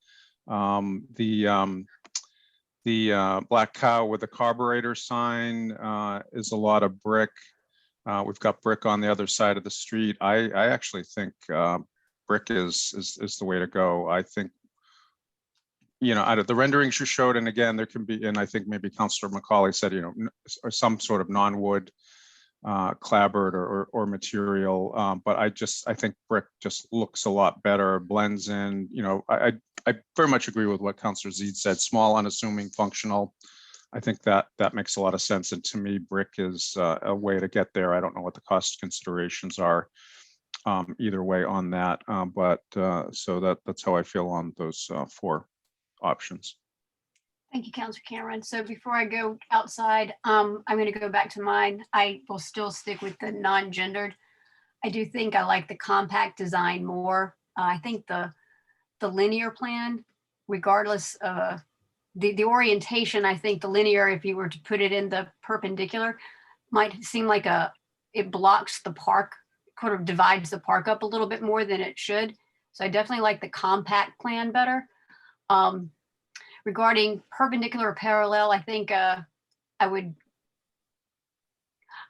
The Black Cow with the carburetor sign is a lot of brick. We've got brick on the other side of the street. I actually think brick is the way to go. I think, out of the renderings you showed, and again, there can be, and I think maybe Councillor McCauley said, or some sort of non-wood clapboard or material, but I think brick just looks a lot better, blends in. I very much agree with what Councillor Zeid said. Small, unassuming, functional. I think that makes a lot of sense, and to me, brick is a way to get there. I don't know what the cost considerations are either way on that, but so that's how I feel on those 4 options. Thank you, Councilor Cameron. So before I go outside, I'm going to go back to mine. I will still stick with the non-gendered. I do think I like the compact design more. I think the linear plan, regardless of the orientation, I think the linear, if you were to put it in the perpendicular, might seem like it blocks the park, kind of divides the park up a little bit more than it should. So I definitely like the compact plan better. Regarding perpendicular or parallel, I think I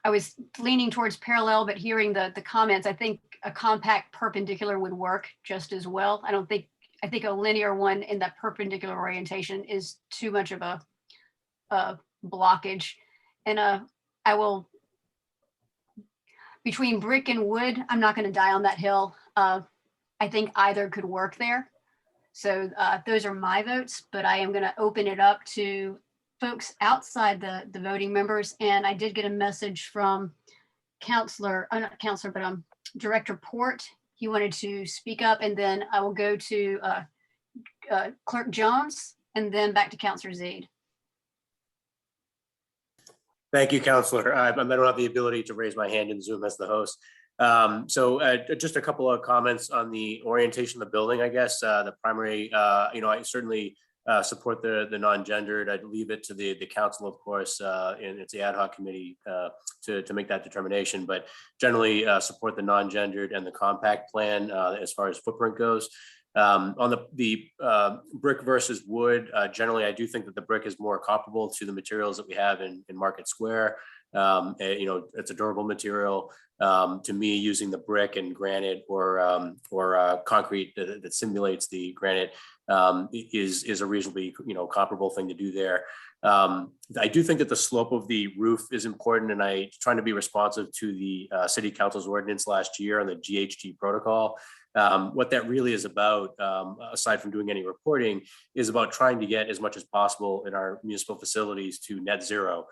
was leaning towards parallel, but hearing the comments, I think a compact perpendicular would work just as well. I think a linear one in that perpendicular orientation is too much of a blockage. And I will, between brick and wood, I'm not going to die on that hill. I think either could work there. So those are my votes, but I am going to open it up to folks outside the voting members. And I did get a message from Director Port. He wanted to speak up, and then I will go to Clerk Jones and then back to Councillor Zeid. Thank you, Councillor. I don't have the ability to raise my hand in Zoom as the host. So just a couple of comments on the orientation of the building, I guess. The primary, I certainly support the non-gendered. I'd leave it to the council, of course, and it's the ad hoc committee to make that determination, but generally support the non-gendered and the compact plan as far as footprint goes. On the brick versus wood, generally, I do think that the brick is more comparable to the materials that we have in Market Square. It's a durable material. To me, using the brick and granite or concrete that simulates the granite is a reasonably comparable thing to do there. I do think that the slope of the roof is important, and I trying to be responsive to the City Council's ordinance last year on the GHG protocol. What that really is about, aside from doing any reporting, is about trying to get as much as possible in our municipal facilities to net zero.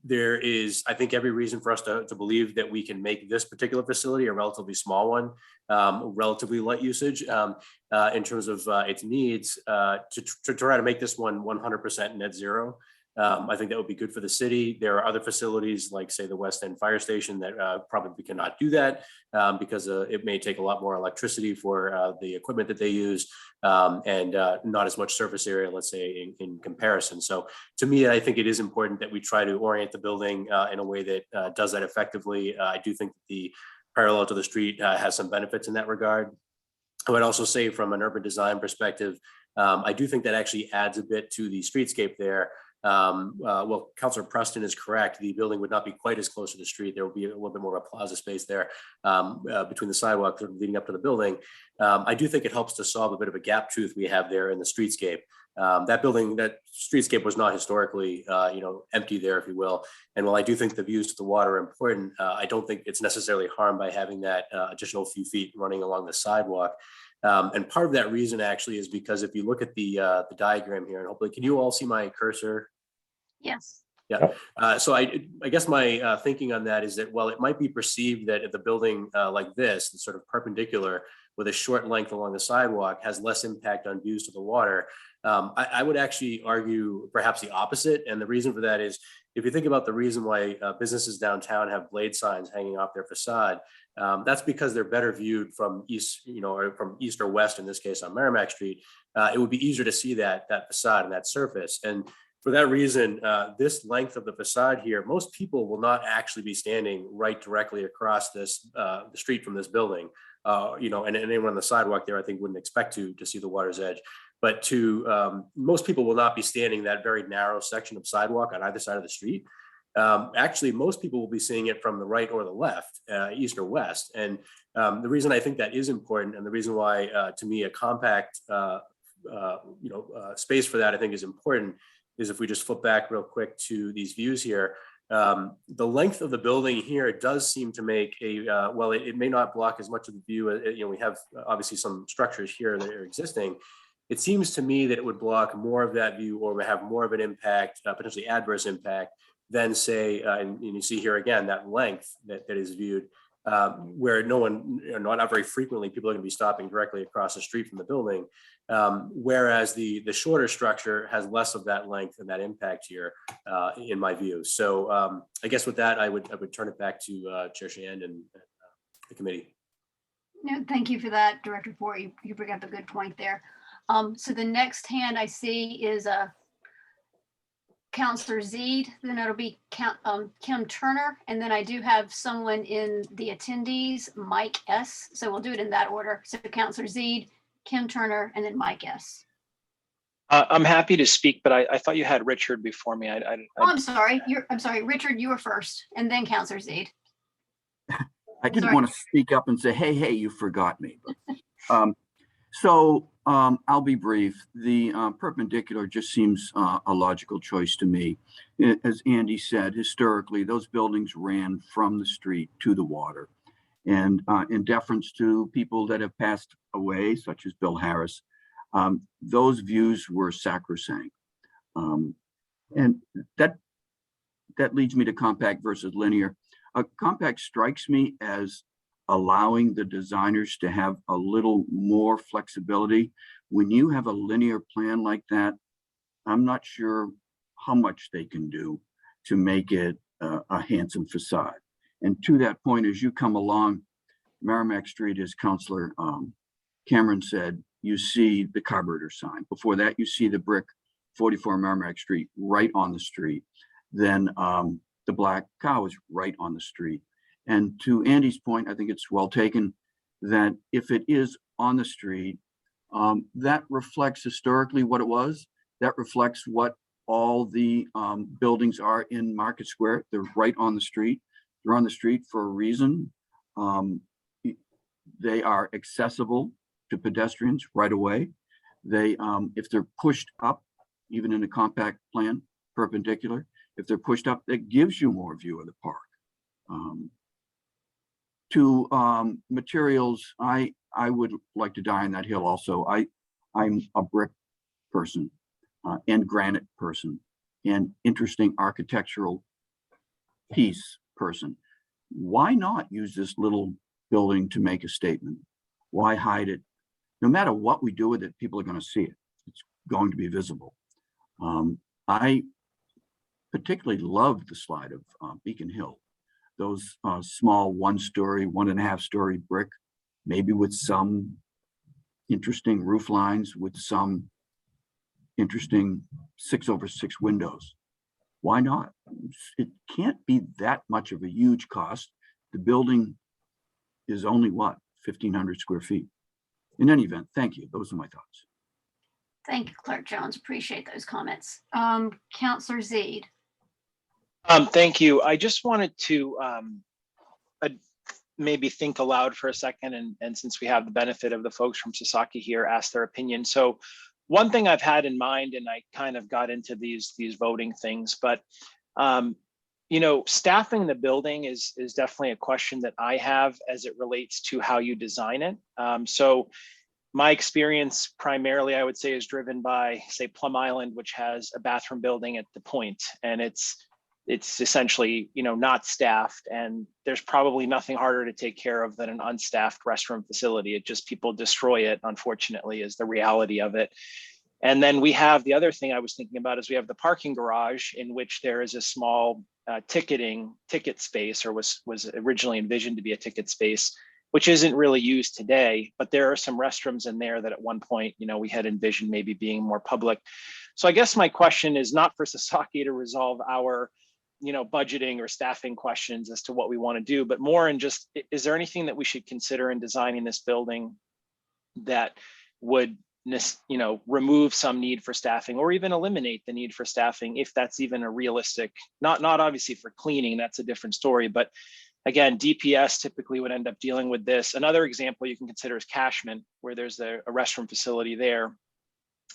There is, I think, every reason for us to believe that we can make this particular facility a relatively small one, relatively light usage in terms of its needs to try to make this one 100% net zero. I think that would be good for the city. There are other facilities like, say, the West End Fire Station that probably cannot do that because it may take a lot more electricity for the equipment that they use and not as much surface area, let's say, in comparison. So to me, I think it is important that we try to orient the building in a way that does that effectively. I do think that the parallel to the street has some benefits in that regard. I would also say from an urban design perspective, I do think that actually adds a bit to the streetscape there. Well, Councilor Preston is correct. The building would not be quite as close to the street. There will be a little bit more of a plaza space there between the sidewalk leading up to the building. I do think it helps to solve a bit of a gap tooth we have there in the streetscape. That streetscape was not historically, empty there, if you will. And while I do think the views to the water are important, I don't think it's necessarily harmed by having that additional few feet running along the sidewalk. And part of that reason actually is because if you look at the diagram here, and hopefully, can you all see my cursor? Yes. Yeah. So I guess my thinking on that is that while it might be perceived that if the building like this, sort of perpendicular with a short length along the sidewalk, has less impact on views to the water, I would actually argue perhaps the opposite. And the reason for that is if you think about the reason why businesses downtown have blade signs hanging off their facade, that's because they're better viewed from east, or from east or west, in this case on Merrimack Street. It would be easier to see that facade and that surface. And for that reason, this length of the facade here, most people will not actually be standing right directly across this the street from this building. And anyone on the sidewalk there, I think, wouldn't expect to see the water's edge. But most people will not be standing that very narrow section of sidewalk on either side of the street. Actually, most people will be seeing it from the right or the left, east or west. And the reason I think that is important, and the reason why, to me, a compact, space for that I think is important, is if we just flip back real quick to these views here. The length of the building here does seem to make well, it may not block as much of the view. We have obviously some structures here that are existing. It seems to me that it would block more of that view or have more of an impact, potentially adverse impact, than say, and you see here again, that length that is viewed, where not very frequently people are going to be stopping directly across the street from the building. Whereas the shorter structure has less of that length and that impact here, in my view. So I guess with that, I would turn it back to Chair Shand and the committee. No, thank you for that, Director Ford. You bring up a good point there. So the next hand I see is Councilor Zeid, then it'll be Kim Turner, and then I do have someone in the attendees, Mike S. So we'll do it in that order. So Councilor Zeid, Kim Turner, and then Mike S. I'm happy to speak, but I thought you had Richard before me. I'm sorry. I'm sorry, Richard, you were first, and then Councilor Zeid. I didn't want to speak up and say, hey, you forgot me. So I'll be brief. The perpendicular just seems a logical choice to me. As Andy said, historically, those buildings ran from the street to the water. And in deference to people that have passed away, such as Bill Harris, those views were sacrosanct. And that leads me to compact versus linear. Compact strikes me as allowing the designers to have a little more flexibility. When you have a linear plan like that, I'm not sure how much they can do to make it a handsome facade. And to that point, as you come along Merrimack Street, as Councilor Cameron said, you see the carburetor sign. Before that, you see the brick 44 Merrimack Street right on the street. Then the black cow is right on the street. And to Andy's point, I think it's well taken that if it is on the street, that reflects historically what it was. That reflects what all the buildings are in Market Square. They're right on the street. They're on the street for a reason. They are accessible to pedestrians right away. They, if they're pushed up, even in a compact plan, perpendicular, if they're pushed up, that gives you more view of the park. To materials, I would like to die on that hill also. I'm a brick person and granite person and interesting architectural piece person. Why not use this little building to make a statement? Why hide it? No matter what we do with it, people are going to see it. It's going to be visible. I particularly love the slide of Beacon Hill. Those small 1-story, 1.5-story brick, maybe with some interesting roof lines, with some interesting 6/6 windows. Why not? It can't be that much of a huge cost. The building is only what, 1,500 square feet. In any event, thank you. Those are my thoughts. Thank you, Clerk Jones. Appreciate those comments. Counselor Zede. Thank you. I just wanted to maybe think aloud for a second, and since we have the benefit of the folks from Sasaki here, ask their opinion. So one thing I've had in mind, and I kind of got into these voting things, but you know, staffing the building is definitely a question that I have as it relates to how you design it. So my experience primarily, I would say, is driven by, say, Plum Island, which has a bathroom building at the point, and it's essentially, you know, not staffed, and there's probably nothing harder to take care of than an unstaffed restroom facility. It just, people destroy it, unfortunately, is the reality of it. And then we have the other thing I was thinking about is we have the parking garage, in which there is a small ticket space, or was originally envisioned to be a ticket space, which isn't really used today, but there are some restrooms in there that at one point, you know, we had envisioned maybe being more public. So I guess my question is not for Sasaki to resolve our, you know, budgeting or staffing questions as to what we want to do, but more in just, is there anything that we should consider in designing this building that would, you know, remove some need for staffing, or even eliminate the need for staffing, if that's even a realistic, not obviously for cleaning, that's a different story, but again, DPS typically would end up dealing with this. Another example you can consider is Cashman, where there's a restroom facility there,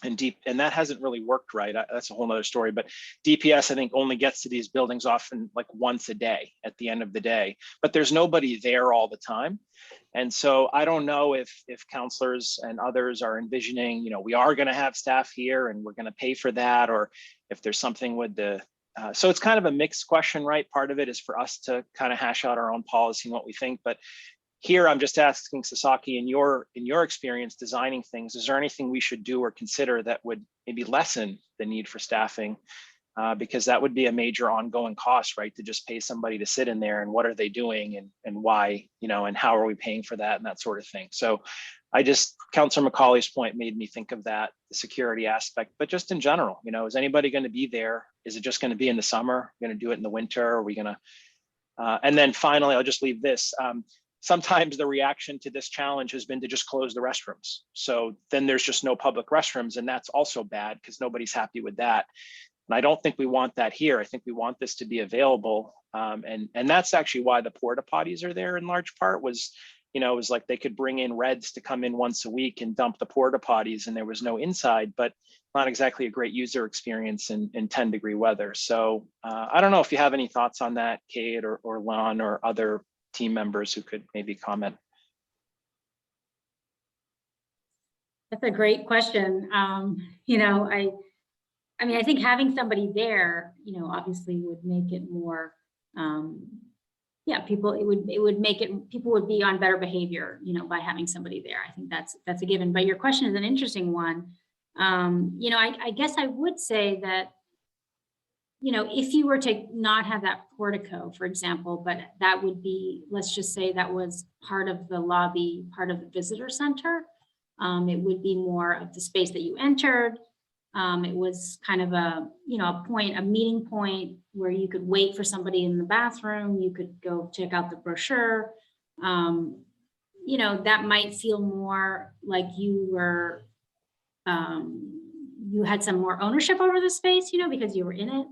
and that hasn't really worked right. That's a whole nother story, but DPS, I think, only gets to these buildings often like once a day at the end of the day, but there's nobody there all the time. And so I don't know if counselors and others are envisioning, you know, we are going to have staff here and we're going to pay for that, or if there's something with the, so it's kind of a mixed question, right? Part of it is for us to kind of hash out our own policy and what we think, but here I'm just asking Sasaki, in your experience designing things, is there anything we should do or consider that would maybe lessen the need for staffing? Because that would be a major ongoing cost, right? To just pay somebody to sit in there, and what are they doing, and why, you know, and how are we paying for that, and that sort of thing. So Councilor McCauley's point made me think of that, the security aspect, but just in general, you know, is anybody going to be there? Is it just going to be in the summer? Going to do it in the winter? Are we going to, and then finally, I'll just leave this. Sometimes the reaction to this challenge has been to just close the restrooms. So then there's just no public restrooms, and that's also bad because nobody's happy with that. And I don't think we want that here. I think we want this to be available. And that's actually why the porta potties are there in large part, was, you know, it was like they could bring in Reds to come in once a week and dump the porta potties, and there was no inside, but not exactly a great user experience in 10-degree weather. So I don't know if you have any thoughts on that, Kate or Lon or other team members who could maybe comment. That's a great question. You know, I mean, I think having somebody there, you know, obviously would make it more, yeah, people would be on better behavior, you know, by having somebody there. I think that's a given. But your question is an interesting one. You know, I guess I would say that, you know, if you were to not have that portico, for example, but that would be, let's just say that was part of the lobby, part of the visitor center. It would be more of the space that you entered. It was kind of a, you know, a meeting point where you could wait for somebody in the bathroom. You could go check out the brochure. You know, that might feel more like you were, you had some more ownership over the space, you know, because you were in it.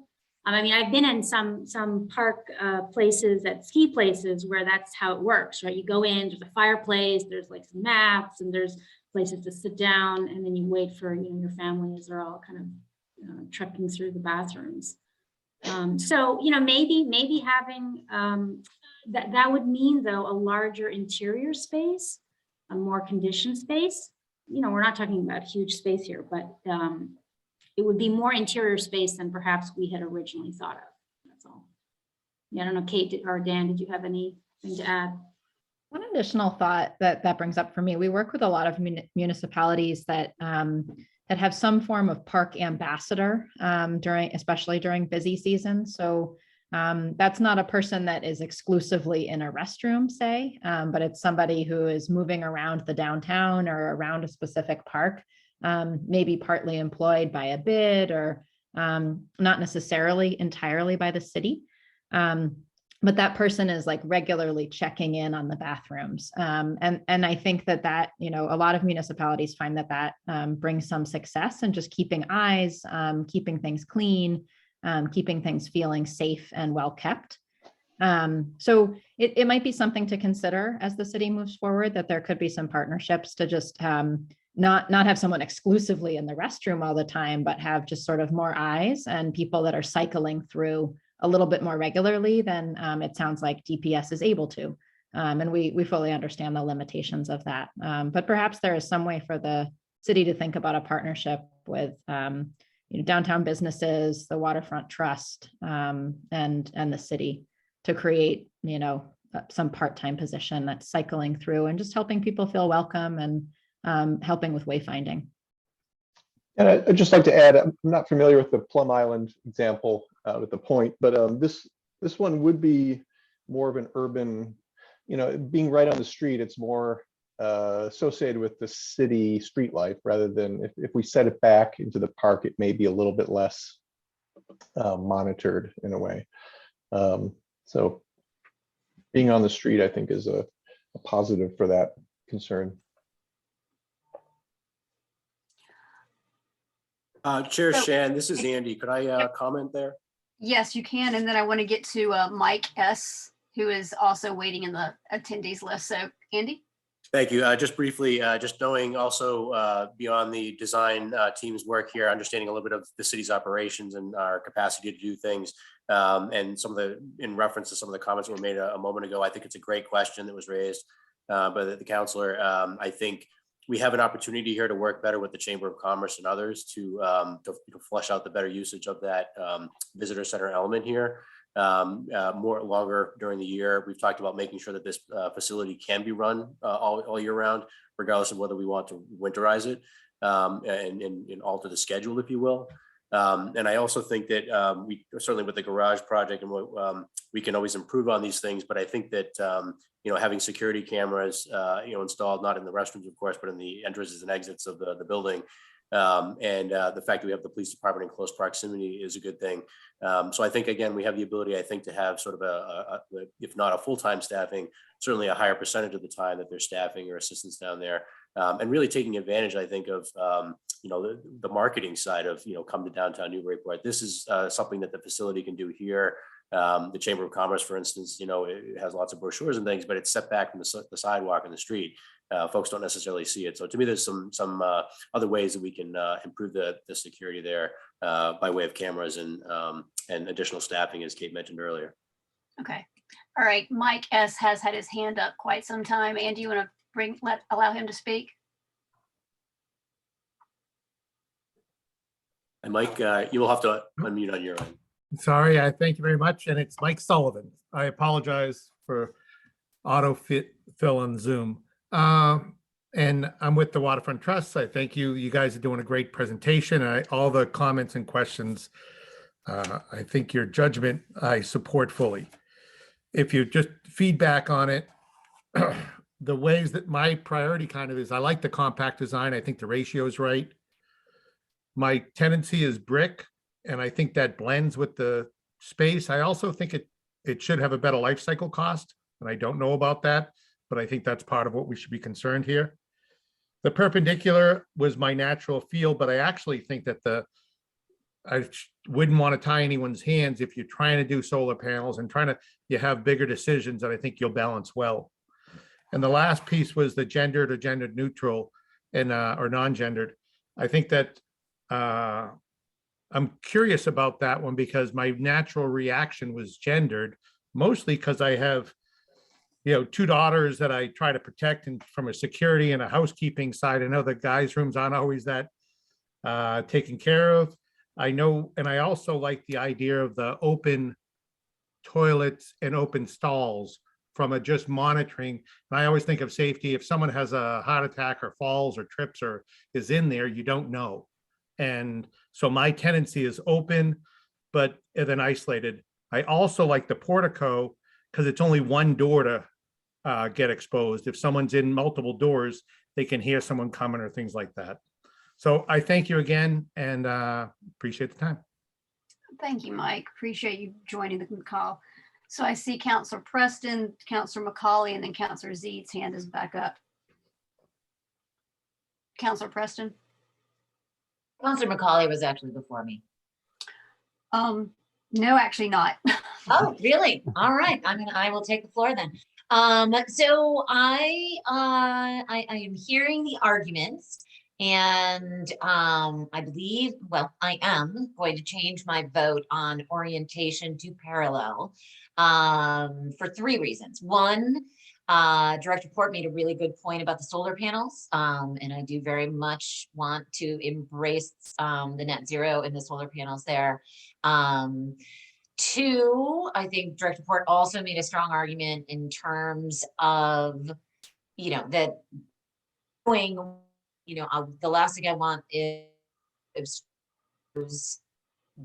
I mean, I've been in some park places, at ski places, where that's how it works, right? You go in, there's a fireplace, there's like some maps, and there's places to sit down, and then you wait for, you know, your family as they're all kind of trekking through the bathrooms. So, maybe having, that would mean though, a larger interior space, a more conditioned space. We're not talking about huge space here, but it would be more interior space than perhaps we had originally thought of. That's all. Yeah, I don't know, Kate or Dan, did you have anything to add? One additional thought that brings up for me, we work with a lot of municipalities that that have some form of park ambassador especially during busy season. So that's not a person that is exclusively in a restroom, say, but it's somebody who is moving around the downtown or around a specific park, maybe partly employed by a bid or not necessarily entirely by the city. But that person is like regularly checking in on the bathrooms. And I think that, a lot of municipalities find that brings some success and just keeping eyes, keeping things clean, keeping things feeling safe and well kept. So it might be something to consider as the city moves forward, that there could be some partnerships to just not have someone exclusively in the restroom all the time, but have just sort of more eyes and people that are cycling through a little bit more regularly than it sounds like DPS is able to. And we fully understand the limitations of that. But perhaps there is some way for the city to think about a partnership with downtown businesses, the Waterfront Trust, and the city to create, some part-time position that's cycling through and just helping people feel welcome and helping with wayfinding. And I'd just like to add, I'm not familiar with the Plum Island example with the point, but this one would be more of an urban, being right on the street, it's more associated with the city street life rather than if we set it back into the park, it may be a little bit less monitored in a way. So being on the street, I think, is a positive for that concern. Chair Shan, this is Andy. Could I comment there? Yes, you can. And then I want to get to Mike S., who is also waiting in the attendees list. So Andy? Thank you. Just briefly, just knowing also beyond the design team's work here, understanding a little bit of the city's operations and our capacity to do things, and in reference to some of the comments that were made a moment ago, I think it's a great question that was raised by the councilor. I think we have an opportunity here to work better with the Chamber of Commerce and others to flesh out the better usage of that visitor center element here. Longer during the year. We've talked about making sure that this facility can be run all year round, regardless of whether we want to winterize it and alter the schedule, if you will. And I also think that we certainly with the garage project and what we can always improve on these things, but I think that having security cameras installed, not in the restrooms, of course, but in the entrances and exits of the building. And the fact that we have the police department in close proximity is a good thing. So I think, again, we have the ability, I think, to have sort of if not a full-time staffing, certainly a higher percentage of the time that there's staffing or assistants down there. And really taking advantage, I think, of, the marketing side of, come to downtown Newburyport. This is something that the facility can do here. The Chamber of Commerce, for instance, it has lots of brochures and things, but it's set back from the sidewalk and the street. Folks don't necessarily see it. So to me, there's some other ways that we can improve the security there by way of cameras and additional staffing, as Kate mentioned earlier. Okay. All right. Mike S. has had his hand up quite some time. Andy, you want to allow him to speak? And Mike, you will have to unmute on your end. Sorry, I thank you very much. And it's Mike Sullivan. I apologize for auto fill on Zoom. And I'm with the Waterfront Trust. I thank you. You guys are doing a great presentation. All the comments and questions, I think your judgment, I support fully. If you just feedback on it, the ways that my priority kind of is, I like the compact design. I think the ratio is right. My tendency is brick, and I think that blends with the space. I also think it should have a better life cycle cost, and I don't know about that, but I think that's part of what we should be concerned here. The perpendicular was my natural feel, but I actually think that I wouldn't want to tie anyone's hands if you're trying to do solar panels and you have bigger decisions that I think you'll balance well. And the last piece was the gendered or gender neutral and or non-gendered. I think that I'm curious about that one because my natural reaction was gendered, mostly because I have, two daughters that I try to protect and from a security and a housekeeping side. I know the guys' rooms aren't always that taken care of. I know, and I also like the idea of the open toilets and open stalls from a just monitoring. And I always think of safety. If someone has a heart attack or falls or trips or is in there, you don't know. And so my tendency is open, but then isolated. I also like the portico because it's only one door to get exposed. If someone's in multiple doors, they can hear someone coming or things like that. So I thank you again and appreciate the time. Thank you, Mike. Appreciate you joining the call. So I see Councilor Preston, Councilor McCauley, and then Councilor Zeid's hand is back up. Councilor Preston. Councilor McCauley was actually before me. No, actually not. Oh, really? All right. I will take the floor then. So I am hearing the arguments and I believe, well, I am going to change my vote on orientation to parallel for 3 reasons. One, Director Port made a really good point about the solar panels, and I do very much want to embrace the net zero and the solar panels there. 2, I think Director Port also made a strong argument in terms of, that doing, the last thing I want is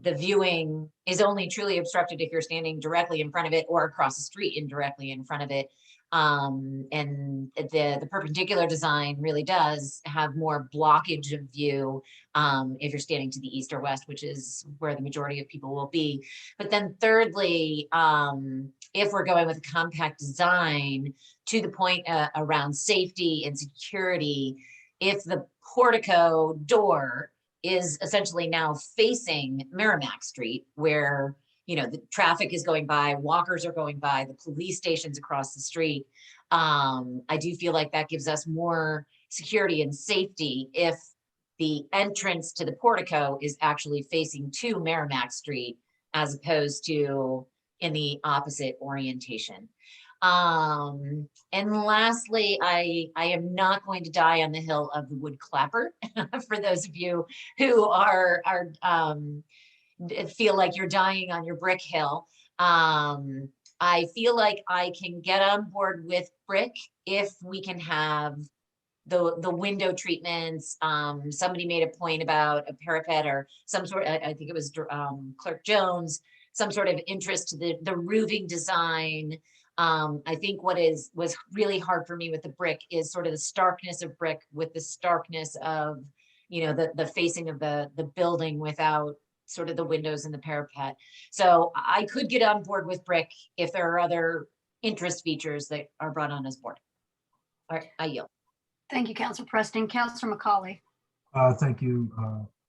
the viewing is only truly obstructed if you're standing directly in front of it or across the street indirectly in front of it. And the perpendicular design really does have more blockage of view if you're standing to the east or west, which is where the majority of people will be. But then thirdly, if we're going with a compact design to the point around safety and security, if the portico door is essentially now facing Merrimack Street, where the traffic is going by, walkers are going by, the police station's across the street. I do feel like that gives us more security and safety if the entrance to the portico is actually facing to Merrimack Street as opposed to in the opposite orientation. And lastly, I am not going to die on the hill of the wood clapper for those of you who are feel like you're dying on your brick hill. I feel like I can get on board with brick if we can have the window treatments. Somebody made a point about a parapet or some sort, I think it was Clerk Jones, some sort of interest to the roofing design. I think what was really hard for me with the brick is sort of the starkness of brick with the starkness of, the facing of the building without sort of the windows and the parapet. So I could get on board with brick if there are other interest features that are brought on as board. All right, I yield. Thank you, Councilor Preston. Councilor McCauley. Thank you,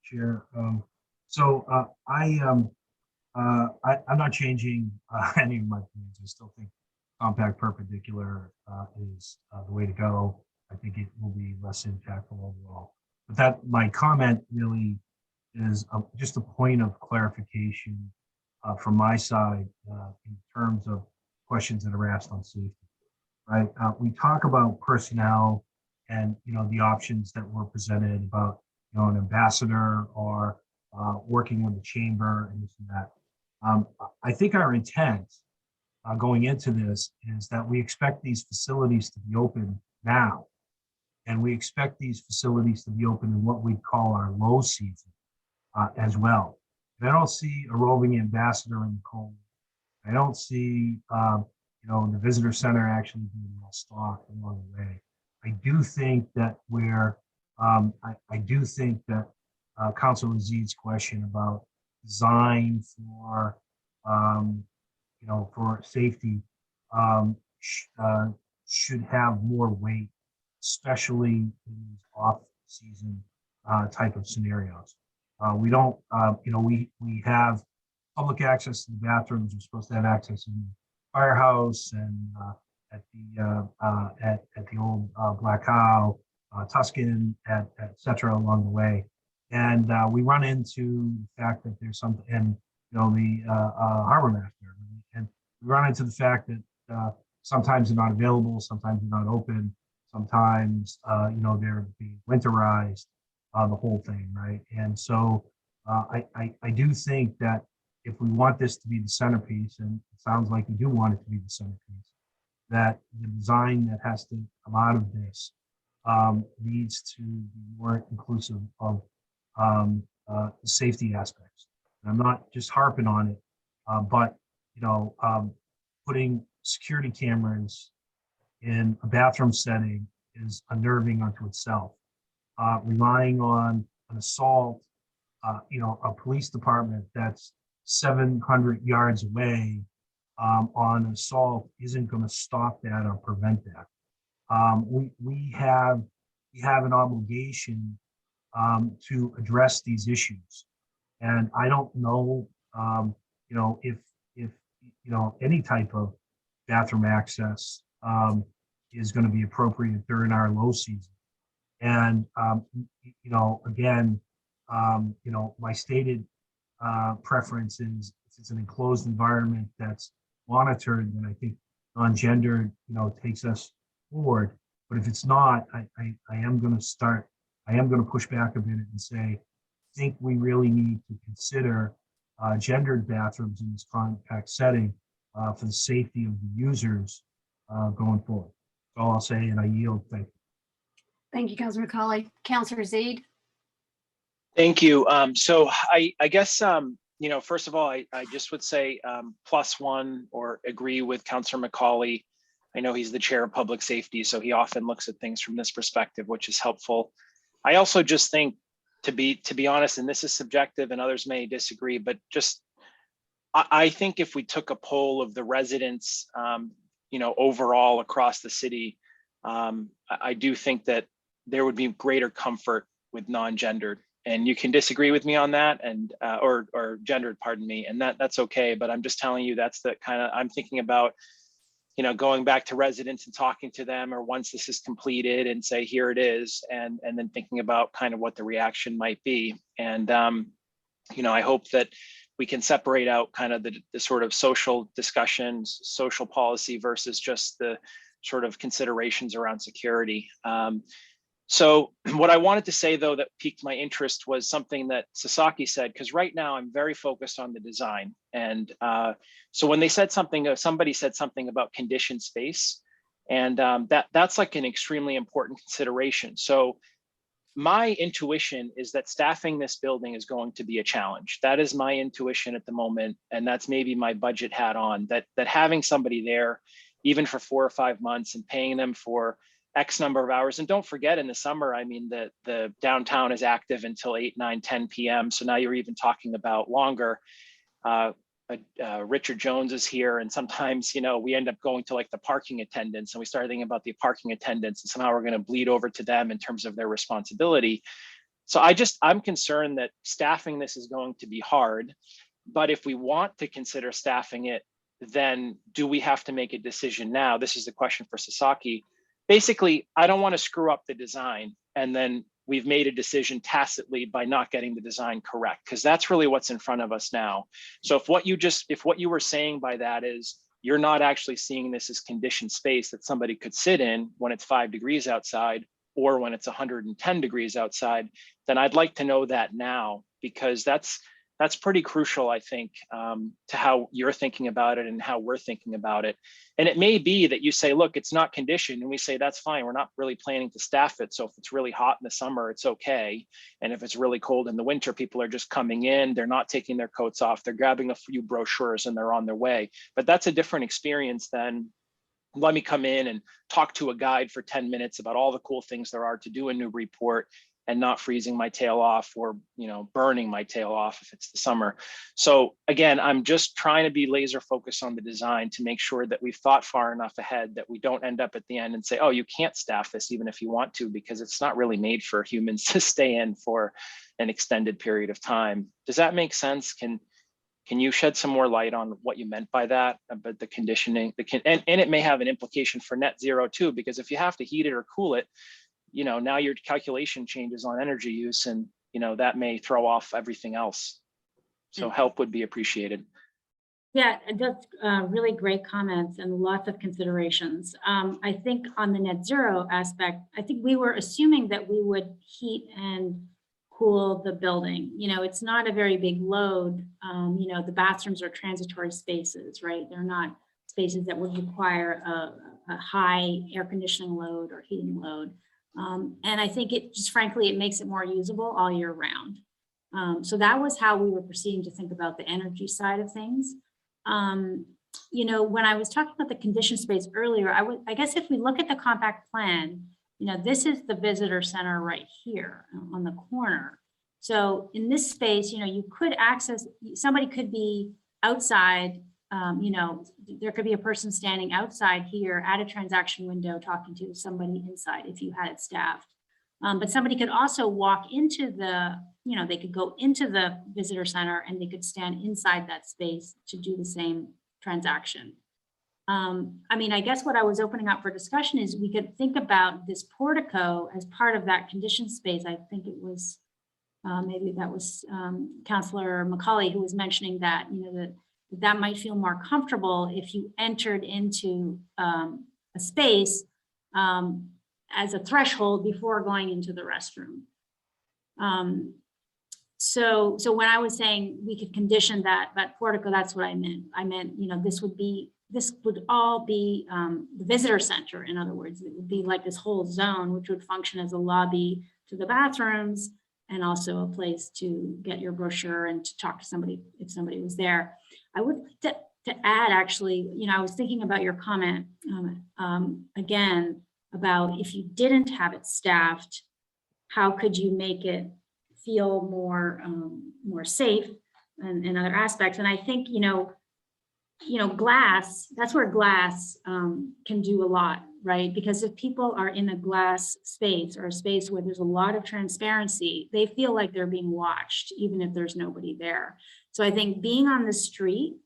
Chair. I'm not changing any of my plans. I still think compact perpendicular is the way to go. I think it will be less impactful overall. But my comment really is just a point of clarification from my side in terms of questions that are asked on safety. Right? We talk about personnel and the options that were presented about an ambassador or working with the chamber and this and that. I think our intent going into this is that we expect these facilities to be open now, and we expect these facilities to be open in what we call our low season as well. And I don't see a roving ambassador in the cold. I don't see the visitor center actually being well stocked along the way. I do think that Councilor Zeid's question about design for for safety should have more weight, especially in these off-season type of scenarios. We don't, we have public access to the bathrooms. We're supposed to have access in the firehouse and at the old Black Cow, Tuscan, et cetera, along the way. And we run into the fact that there's something, and the harbor master, and we run into the fact that sometimes they're not available, sometimes they're not open, sometimes they're being winterized, the whole thing, right? And so I do think that if we want this to be the centerpiece, and it sounds like we do want it to be the centerpiece, that the design that has to come out of this needs to be more inclusive of the safety aspects. And I'm not just harping on it, but putting security cameras in a bathroom setting is unnerving unto itself. Relying on an assault, a police department that's 700 yards away on assault isn't going to stop that or prevent that. We have an obligation to address these issues, and I don't know, if any type of bathroom access is going to be appropriate during our low season. And again, my stated preference is if it's an enclosed environment that's monitored, then I think non-gendered, takes us forward. But if it's not, I am going to push back a bit and say, I think we really need to consider gendered bathrooms in this compact setting for the safety of the users going forward. That's all I'll say, and I yield. Thank you. Thank you, Councilor McCauley. Councilor Zaid? Thank you. So I guess, first of all, I just would say +1 or agree with Councilor McCauley. I know he's the chair of public safety, so he often looks at things from this perspective, which is helpful. I also just think, to be honest, and this is subjective and others may disagree, but just I think if we took a poll of the residents, overall across the city, I do think that there would be greater comfort with non-gendered. And you can disagree with me on that, and or gendered, pardon me, and that's okay. But I'm just telling you that's the kind of I'm thinking about, going back to residents and talking to them, or once this is completed and say, here it is, and then thinking about kind of what the reaction might be. And I hope that we can separate out kind of the sort of social discussions, social policy versus just the sort of considerations around security. So what I wanted to say, though, that piqued my interest was something that Sasaki said, because right now I'm very focused on the design. And so when they said something, somebody said something about conditioned space, and that's like an extremely important consideration. So my intuition is that staffing this building is going to be a challenge. That is my intuition at the moment. And that's maybe my budget hat on, that having somebody there, even for 4 or 5 months, and paying them for X number of hours. And don't forget, in the summer, I mean, the downtown is active until 8, 9, 10 p.m. So now you're even talking about longer. Richard Jones is here, and sometimes, we end up going to like the parking attendants, and we start thinking about the parking attendants, and somehow we're going to bleed over to them in terms of their responsibility. So I'm concerned that staffing this is going to be hard. But if we want to consider staffing it, then do we have to make a decision now? This is the question for Sasaki. Basically, I don't want to screw up the design, and then we've made a decision tacitly by not getting the design correct, because that's really what's in front of us now. So if what you were saying by that is you're not actually seeing this as conditioned space that somebody could sit in when it's 5 degrees outside or when it's 110 degrees outside, then I'd like to know that now, because that's pretty crucial, I think, to how you're thinking about it and how we're thinking about it. And it may be that you say, look, it's not conditioned, and we say, that's fine. We're not really planning to staff it. So if it's really hot in the summer, it's okay. And if it's really cold in the winter, people are just coming in, they're not taking their coats off, they're grabbing a few brochures and they're on their way. But that's a different experience than, let me come in and talk to a guide for 10 minutes about all the cool things there are to do in Newburyport, and not freezing my tail off or burning my tail off if it's the summer. So again, I'm just trying to be laser focused on the design to make sure that we've thought far enough ahead that we don't end up at the end and say, oh, you can't staff this even if you want to, because it's not really made for humans to stay in for an extended period of time. Does that make sense? Can you shed some more light on what you meant by that, about the conditioning? And it may have an implication for net zero too, because if you have to heat it or cool it, now your calculation changes on energy use, and that may throw off everything else. So help would be appreciated. Yeah, that's really great comments and lots of considerations. I think on the net zero aspect, I think we were assuming that we would heat and cool the building. It's not a very big load. The bathrooms are transitory spaces, right? They're not spaces that would require a high air conditioning load or heating load. And I think it just, frankly, it makes it more usable all year round. So that was how we were proceeding to think about the energy side of things. When I was talking about the condition space earlier, I guess if we look at the compact plan, this is the visitor center right here on the corner. So in this space, you could access, somebody could be outside, there could be a person standing outside here at a transaction window talking to somebody inside if you had it staffed. But somebody could also walk into they could go into the visitor center and they could stand inside that space to do the same transaction. I guess what I was opening up for discussion is we could think about this portico as part of that condition space. I think it was, maybe that was Councillor McCauley who was mentioning that, that might feel more comfortable if you entered into a space as a threshold before going into the restroom. So when I was saying we could condition that portico, that's what I meant. I meant, this would all be the visitor center. In other words, it would be like this whole zone, which would function as a lobby to the bathrooms and also a place to get your brochure and to talk to somebody if somebody was there. I would like to add, actually, I was thinking about your comment again about if you didn't have it staffed, how could you make it feel more safe and other aspects. And I think, glass, that's where glass can do a lot, right? Because if people are in a glass space or a space where there's a lot of transparency, they feel like they're being watched, even if there's nobody there. So I think being on the street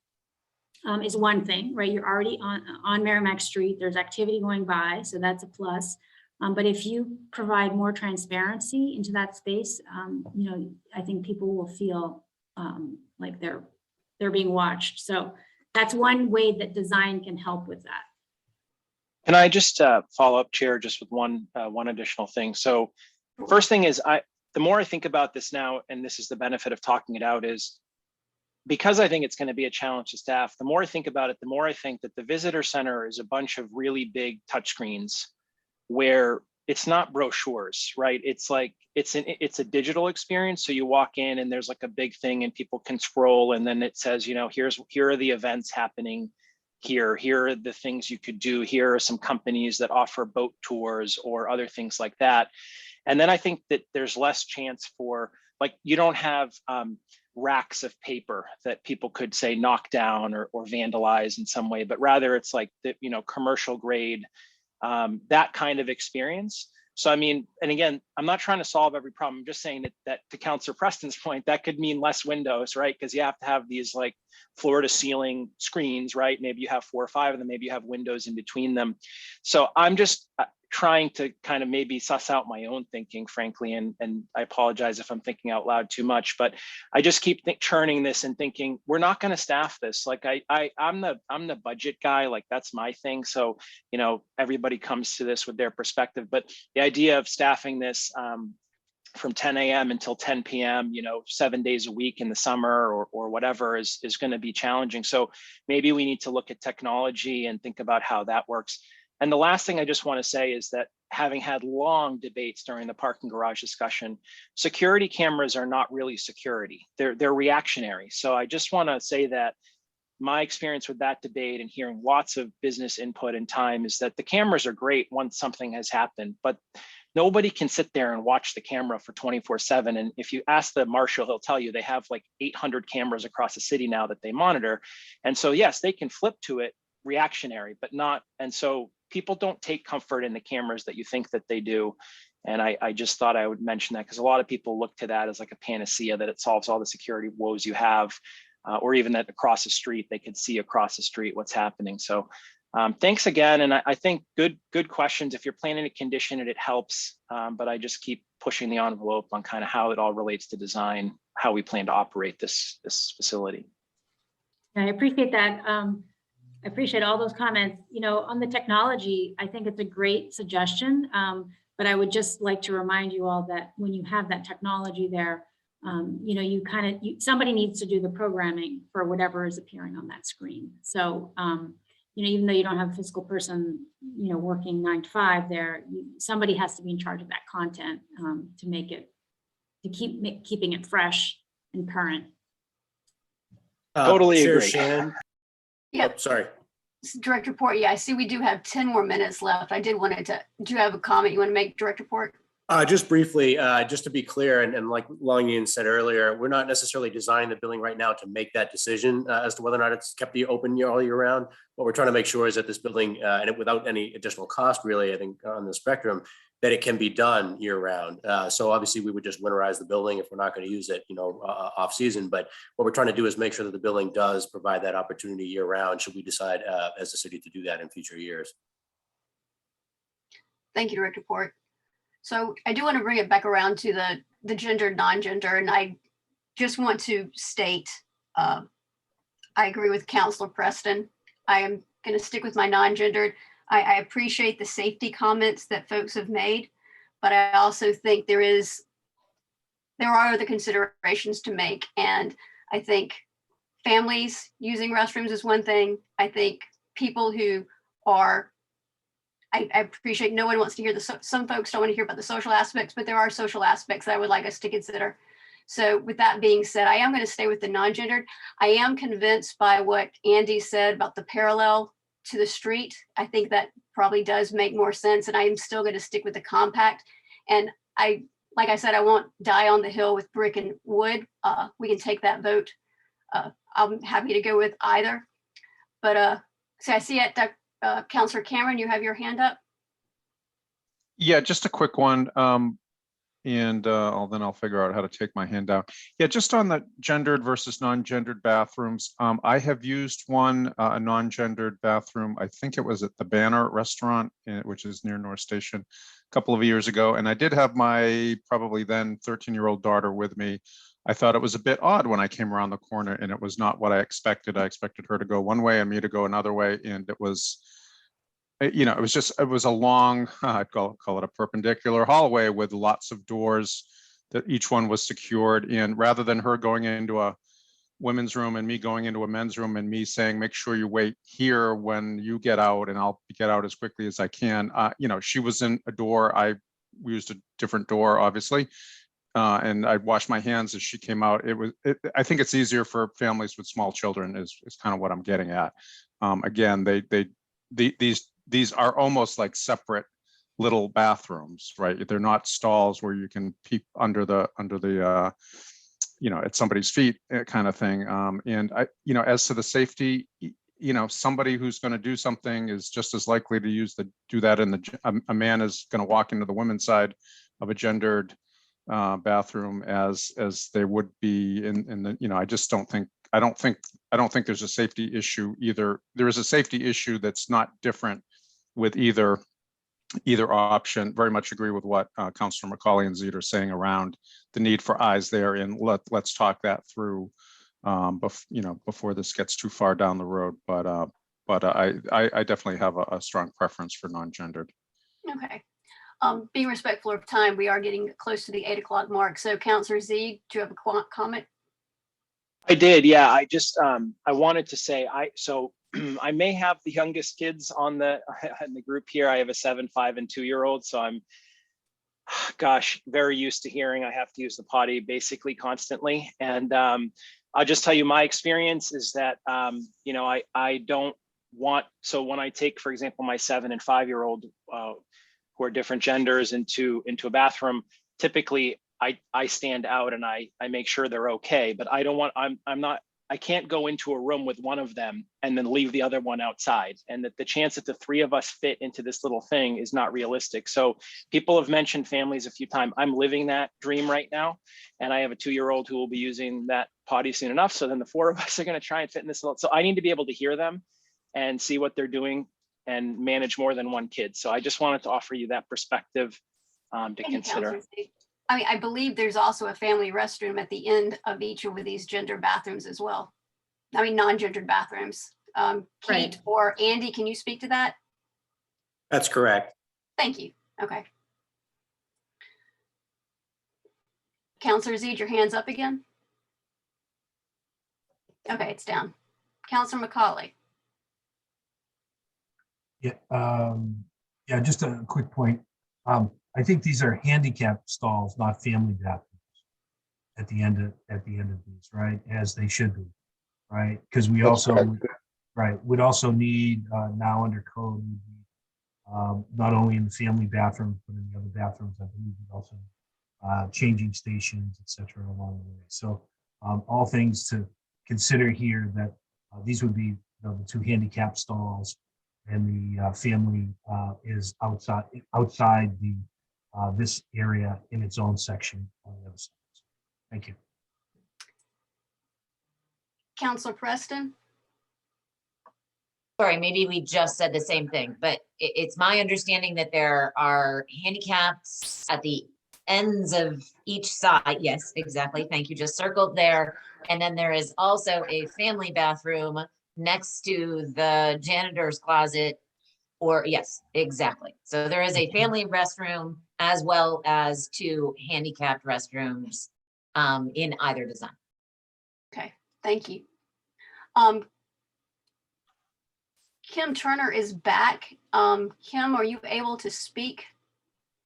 is one thing, right? You're already on Merrimack Street, there's activity going by, so that's a plus. But if you provide more transparency into that space, I think people will feel like they're being watched. So that's one way that design can help with that. Can I just follow up, Chair, just with one additional thing? So first thing is, the more I think about this now, and this is the benefit of talking it out, is because I think it's going to be a challenge to staff, the more I think about it, the more I think that the visitor center is a bunch of really big touchscreens where it's not brochures, right? It's like, it's a digital experience. So you walk in and there's like a big thing and people can scroll and then it says, here are the events happening here are the things you could do. Here are some companies that offer boat tours or other things like that. And then I think that there's less chance for, like, you don't have racks of paper that people could say knock down or vandalize in some way, but rather it's like the, commercial grade, that kind of experience. So, and again, I'm not trying to solve every problem. I'm just saying that to Councillor Preston's point, that could mean less windows, right? Because you have to have these like floor to ceiling screens, right? Maybe you have 4 or 5 of them, maybe you have windows in between them. So I'm just trying to kind of maybe suss out my own thinking, frankly, and I apologize if I'm thinking out loud too much, but I just keep churning this and thinking, we're not going to staff this. Like I'm the budget guy, like that's my thing. So, everybody comes to this with their perspective, but the idea of staffing this from 10 a.m. until 10 p.m., 7 days a week in the summer or whatever is going to be challenging. So maybe we need to look at technology and think about how that works. And the last thing I just want to say is that having had long debates during the parking garage discussion, security cameras are not really security. They're reactionary. So I just want to say that my experience with that debate and hearing lots of business input and time is that the cameras are great once something has happened, but nobody can sit there and watch the camera for 24/7. And if you ask the marshal, he'll tell you they have like 800 cameras across the city now that they monitor. And so, yes, they can flip to it reactionary, but not. And so people don't take comfort in the cameras that you think that they do. And I just thought I would mention that because a lot of people look to that as like a panacea, that it solves all the security woes you have, or even that across the street, they could see across the street what's happening. So Thanks again. And I think good questions. If you're planning to condition it, it helps. But I just keep pushing the envelope on kind of how it all relates to design, how we plan to operate this facility. I appreciate that. I appreciate all those comments. You know, on the technology, I think it's a great suggestion. But I would just like to remind you all that when you have that technology there, you know, somebody needs to do the programming for whatever is appearing on that screen. So, you know, even though you don't have a physical person, you know, working 9 to 5 there, somebody has to be in charge of that content to make it, to keeping it fresh and current. Totally Chair agree. Shannon. Yep. Oh, sorry. Direct report. Yeah, I see we do have 10 more minutes left. I did want to, do you have a comment you want to make, direct report? Just briefly, just to be clear, and like Longian said earlier, we're not necessarily designing the building right now to make that decision as to whether or not it's kept open all year round. What we're trying to make sure is that this building, and it, without any additional cost, really, I think on the spectrum, that it can be done year round. So obviously we would just winterize the building if we're not going to use it, you know, off season. But what we're trying to do is make sure that the building does provide that opportunity year round, should we decide as a city to do that in future years. Thank you, direct report. So I do want to bring it back around to the gender, non-gender, and I just want to state, I agree with Councilor Preston. I am going to stick with my non-gendered. I appreciate the safety comments that folks have made, but I also think there are other considerations to make. And I think families using restrooms is one thing. I think people who are, I appreciate no one wants to hear some folks don't want to hear about the social aspects, but there are social aspects that I would like us to consider. So with that being said, I am going to stay with the non-gendered. I am convinced by what Andy said about the parallel to the street. I think that probably does make more sense, and I am still going to stick with the compact. And like I said, I won't die on the hill with brick and wood. We can take that vote. I'm happy to go with either. But so I see it, Councilor Cameron, you have your hand up. Yeah, just a quick one. And then I'll figure out how to take my hand down. Yeah, just on the gendered versus non-gendered bathrooms. I have used one, a non-gendered bathroom. I think it was at the Banner Restaurant, which is near North Station, a couple of years ago. And I did have my probably then 13-year-old daughter with me. I thought it was a bit odd when I came around the corner, and it was not what I expected. I expected her to go one way and me to go another way. And it was, you know, it was a long, I'd call it a perpendicular hallway with lots of doors that each one was secured. And rather than her going into a women's room and me going into a men's room and me saying, make sure you wait here when you get out and I'll get out as quickly as I can. You know, she was in a door. We used a different door, obviously. And I washed my hands as she came out. I think it's easier for families with small children is kind of what I'm getting at. Again, these are almost like separate little bathrooms, right? They're not stalls where you can peep under the you know, at somebody's feet kind of thing. And you know, as to the safety, you know, somebody who's going to do something is just as likely to do that in a man is going to walk into the women's side of a gendered bathroom as they would be in the, you know, I don't think there's a safety issue either. There is a safety issue that's not different with either option. Very much agree with what Councilor McCauley and Zede are saying around the need for eyes there, and let's talk that through you know, before this gets too far down the road. But I definitely have a strong preference for non-gendered. Okay. Being respectful of time, we are getting close to the 8 o'clock mark. So Councilor Zede, do you have a comment? I did, yeah. I just I wanted to say I may have the youngest kids in the group here. I have a 7, 5, and 2-year-old, so I'm, gosh, very used to hearing I have to use the potty basically constantly. And I'll just tell you my experience is that you know, I don't want, so when I take, for example, my 7 and 5-year-old who are different genders into a bathroom, typically I stand out and I make sure they're okay, but I don't want, I can't go into a room with one of them and then leave the other one outside. And that the chance that the 3 of us fit into this little thing is not realistic. So people have mentioned families a few times. I'm living that dream right now. And I have a 2-year-old who will be using that potty soon enough. So then the 4 of us are going to try and fit in this little, so I need to be able to hear them and see what they're doing and manage more than one kid. So I just wanted to offer you that perspective to Thank you, consider. Counselor Z. I mean, I believe there's also a family restroom at the end of each of these gender bathrooms as well. I mean, non-gendered bathrooms. Kate Right. or Andy, can you speak to that? That's correct. Thank you. Okay. Counselor Z, your hand's up again? Okay, it's down. Counselor Macaulay. Yeah, just a quick point. I think these are handicap stalls, not family bathrooms at the end of these, right? As they should be, right? Because we That's also, correct. right, would also need now under code, not only in the family bathrooms, but in the other bathrooms, I believe we also changing stations, et cetera, along the way. So all things to consider here that these would be the two handicap stalls, and the family is outside the this area in its own section on the other side. Thank you. Counselor Preston. Sorry, maybe we just said the same thing, but it's my understanding that there are handicaps at the ends of each side. Yes, exactly. Thank you. Just circled there. And then there is also a family bathroom next to the janitor's closet. Or yes, exactly. So there is a family restroom as well as two handicapped restrooms in either design. Okay, thank you. Kim Turner is back. Kim, are you able to speak?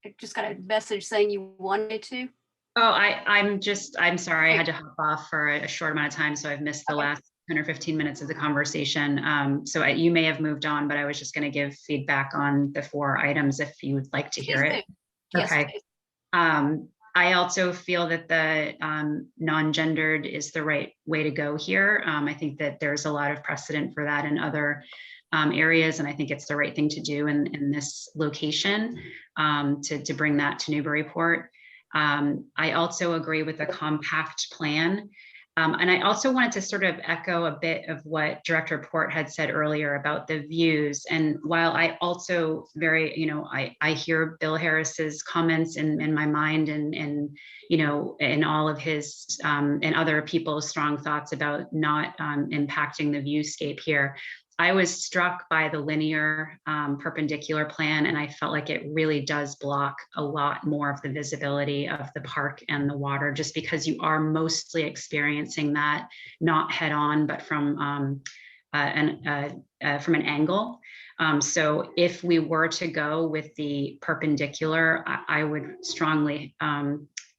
I just got a message saying you wanted to. Oh, I'm sorry. I had to hop off for a short amount of time, so I've missed the last 10 or 15 minutes of the conversation. So you may have moved on, but I was just going to give feedback on the 4 items if you would like to hear it. Yes, Okay. please. I also feel that the non-gendered is the right way to go here. I think that there's a lot of precedent for that in other areas, and I think it's the right thing to do in this location to bring that to Newburyport. I also agree with the compact plan. And I also wanted to sort of echo a bit of what Director Port had said earlier about the views. And while I also I hear Bill Harris's comments in my mind and in all of his and other people's strong thoughts about not impacting the viewscape here. I was struck by the linear perpendicular plan, and I felt like it really does block a lot more of the visibility of the park and the water, just because you are mostly experiencing that not head on, but from an angle. So if we were to go with the perpendicular, I would strongly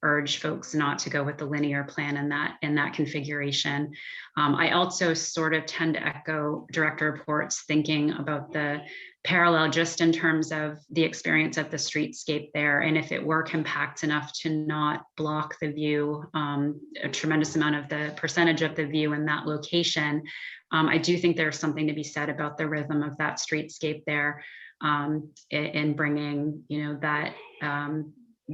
urge folks not to go with the linear plan in that configuration. I also sort of tend to echo Director Port's thinking about the parallel just in terms of the experience of the streetscape there. And if it were compact enough to not block the view, a tremendous amount of the percentage of the view in that location, I do think there's something to be said about the rhythm of that streetscape there in bringing,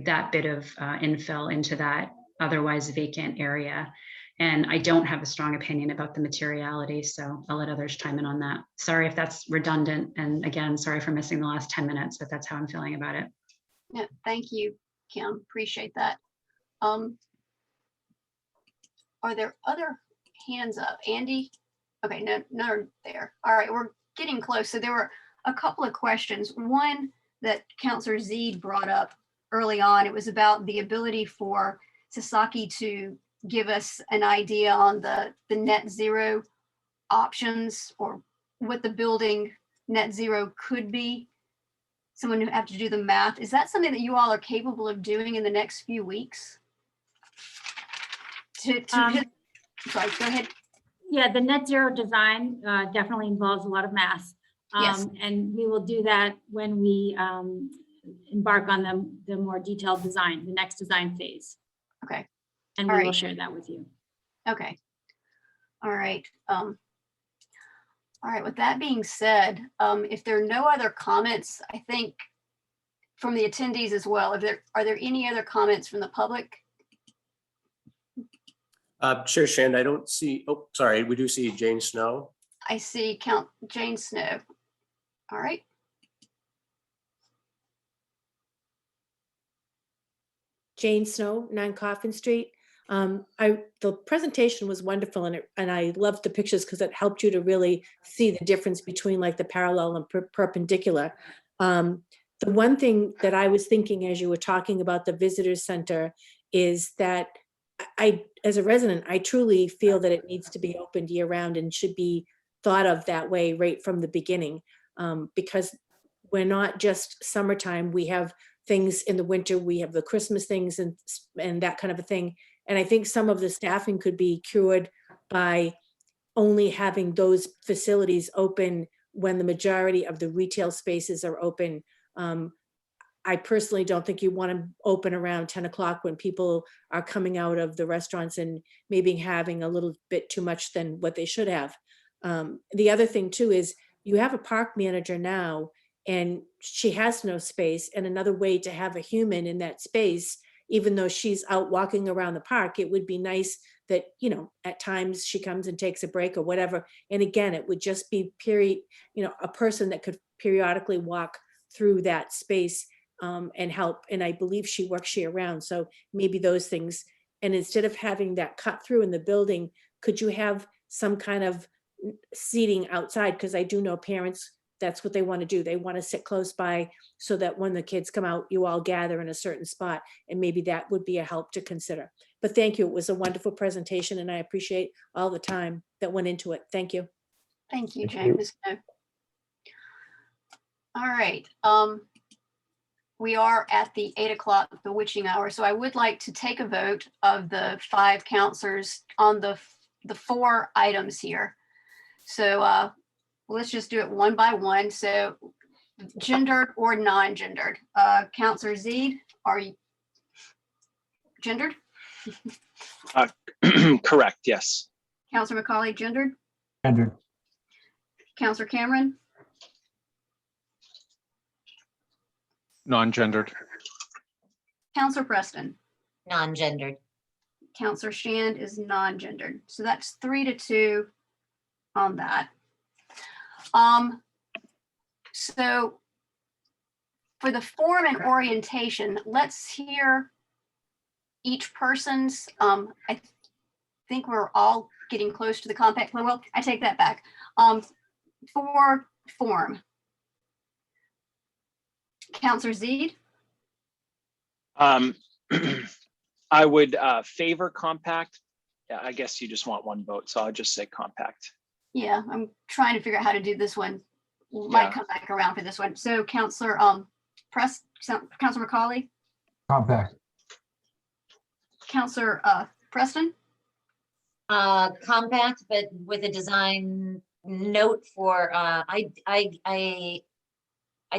that bit of infill into that otherwise vacant area. And I don't have a strong opinion about the materiality, so I'll let others chime in on that. Sorry if that's redundant. And again, sorry for missing the last 10 minutes, but that's how I'm feeling about it. Yeah, thank you, Kim. Appreciate that. Are there other hands up? Andy? Okay, no, there. All right, we're getting close. So there were a couple of questions. One that Councilor Zeid brought up early on, it was about the ability for Sasaki to give us an idea on the net zero options or what the building net zero could be. Someone who have to do the math. Is that something that you all are capable of doing in the next few weeks? Sorry, go ahead. Yeah, the net zero design definitely involves a lot of math. Yes. And we will do that when we embark on the more detailed design, the next design phase. Okay. And we will share that with you. Okay. All right. All right. With that being said, if there are no other comments, I think from the attendees as well, are there any other comments from the public? Sure, Shand. I don't see. Oh, sorry. We do see Jane Snow. I see Jane Snow. All right. Jane Snow, 9 Coffin Street. The presentation was wonderful, and I loved the pictures because it helped you to really see the difference between like the parallel and perpendicular. The one thing that I was thinking as you were talking about the visitor center is that as a resident, I truly feel that it needs to be opened year round and should be thought of that way right from the beginning, because we're not just summertime. We have things in the winter, we have the Christmas things and that kind of a thing. And I think some of the staffing could be cured by only having those facilities open when the majority of the retail spaces are open. I personally don't think you want to open around 10 o'clock when people are coming out of the restaurants and maybe having a little bit too much than what they should have. The other thing too is you have a park manager now and she has no space, and another way to have a human in that space, even though she's out walking around the park, it would be nice that, you know, at times she comes and takes a break or whatever. And again, it would just be a person that could periodically walk through that space and help. And I believe she works year round. So maybe those things. And instead of having that cut through in the building, could you have some kind of seating outside? Because I do know parents, that's what they want to do. They want to sit close by so that when the kids come out, you all gather in a certain spot. And maybe that would be a help to consider. But thank you. It was a wonderful presentation and I appreciate all the time that went into it. Thank you. Thank you, Thank Jane. you. Ms. Snow. All right. We are at the 8 o'clock, the witching hour. So I would like to take a vote of the 5 counselors on the 4 items here. So let's just do it one by one. So gendered or non-gendered. Counselor Zeed, are you gendered? Correct, yes. Counselor McCauley, gendered? Gendered. Counselor Cameron? Non-gendered. Counselor Preston? Non-gendered. Counselor Shand is non-gendered. So that's 3-2 on that. So for the form and orientation, let's hear each person's, I think we're all getting close to the compact. Well, I take that back. For form. Counselor Zeed? I would favor compact. Yeah, I guess you just want one vote, so I'll just say compact. Yeah, I'm trying to figure out how to do this one. Might come back around for this one. So Counselor Counselor McCauley? Compact. Counselor Preston? Compact, but with a design note for, I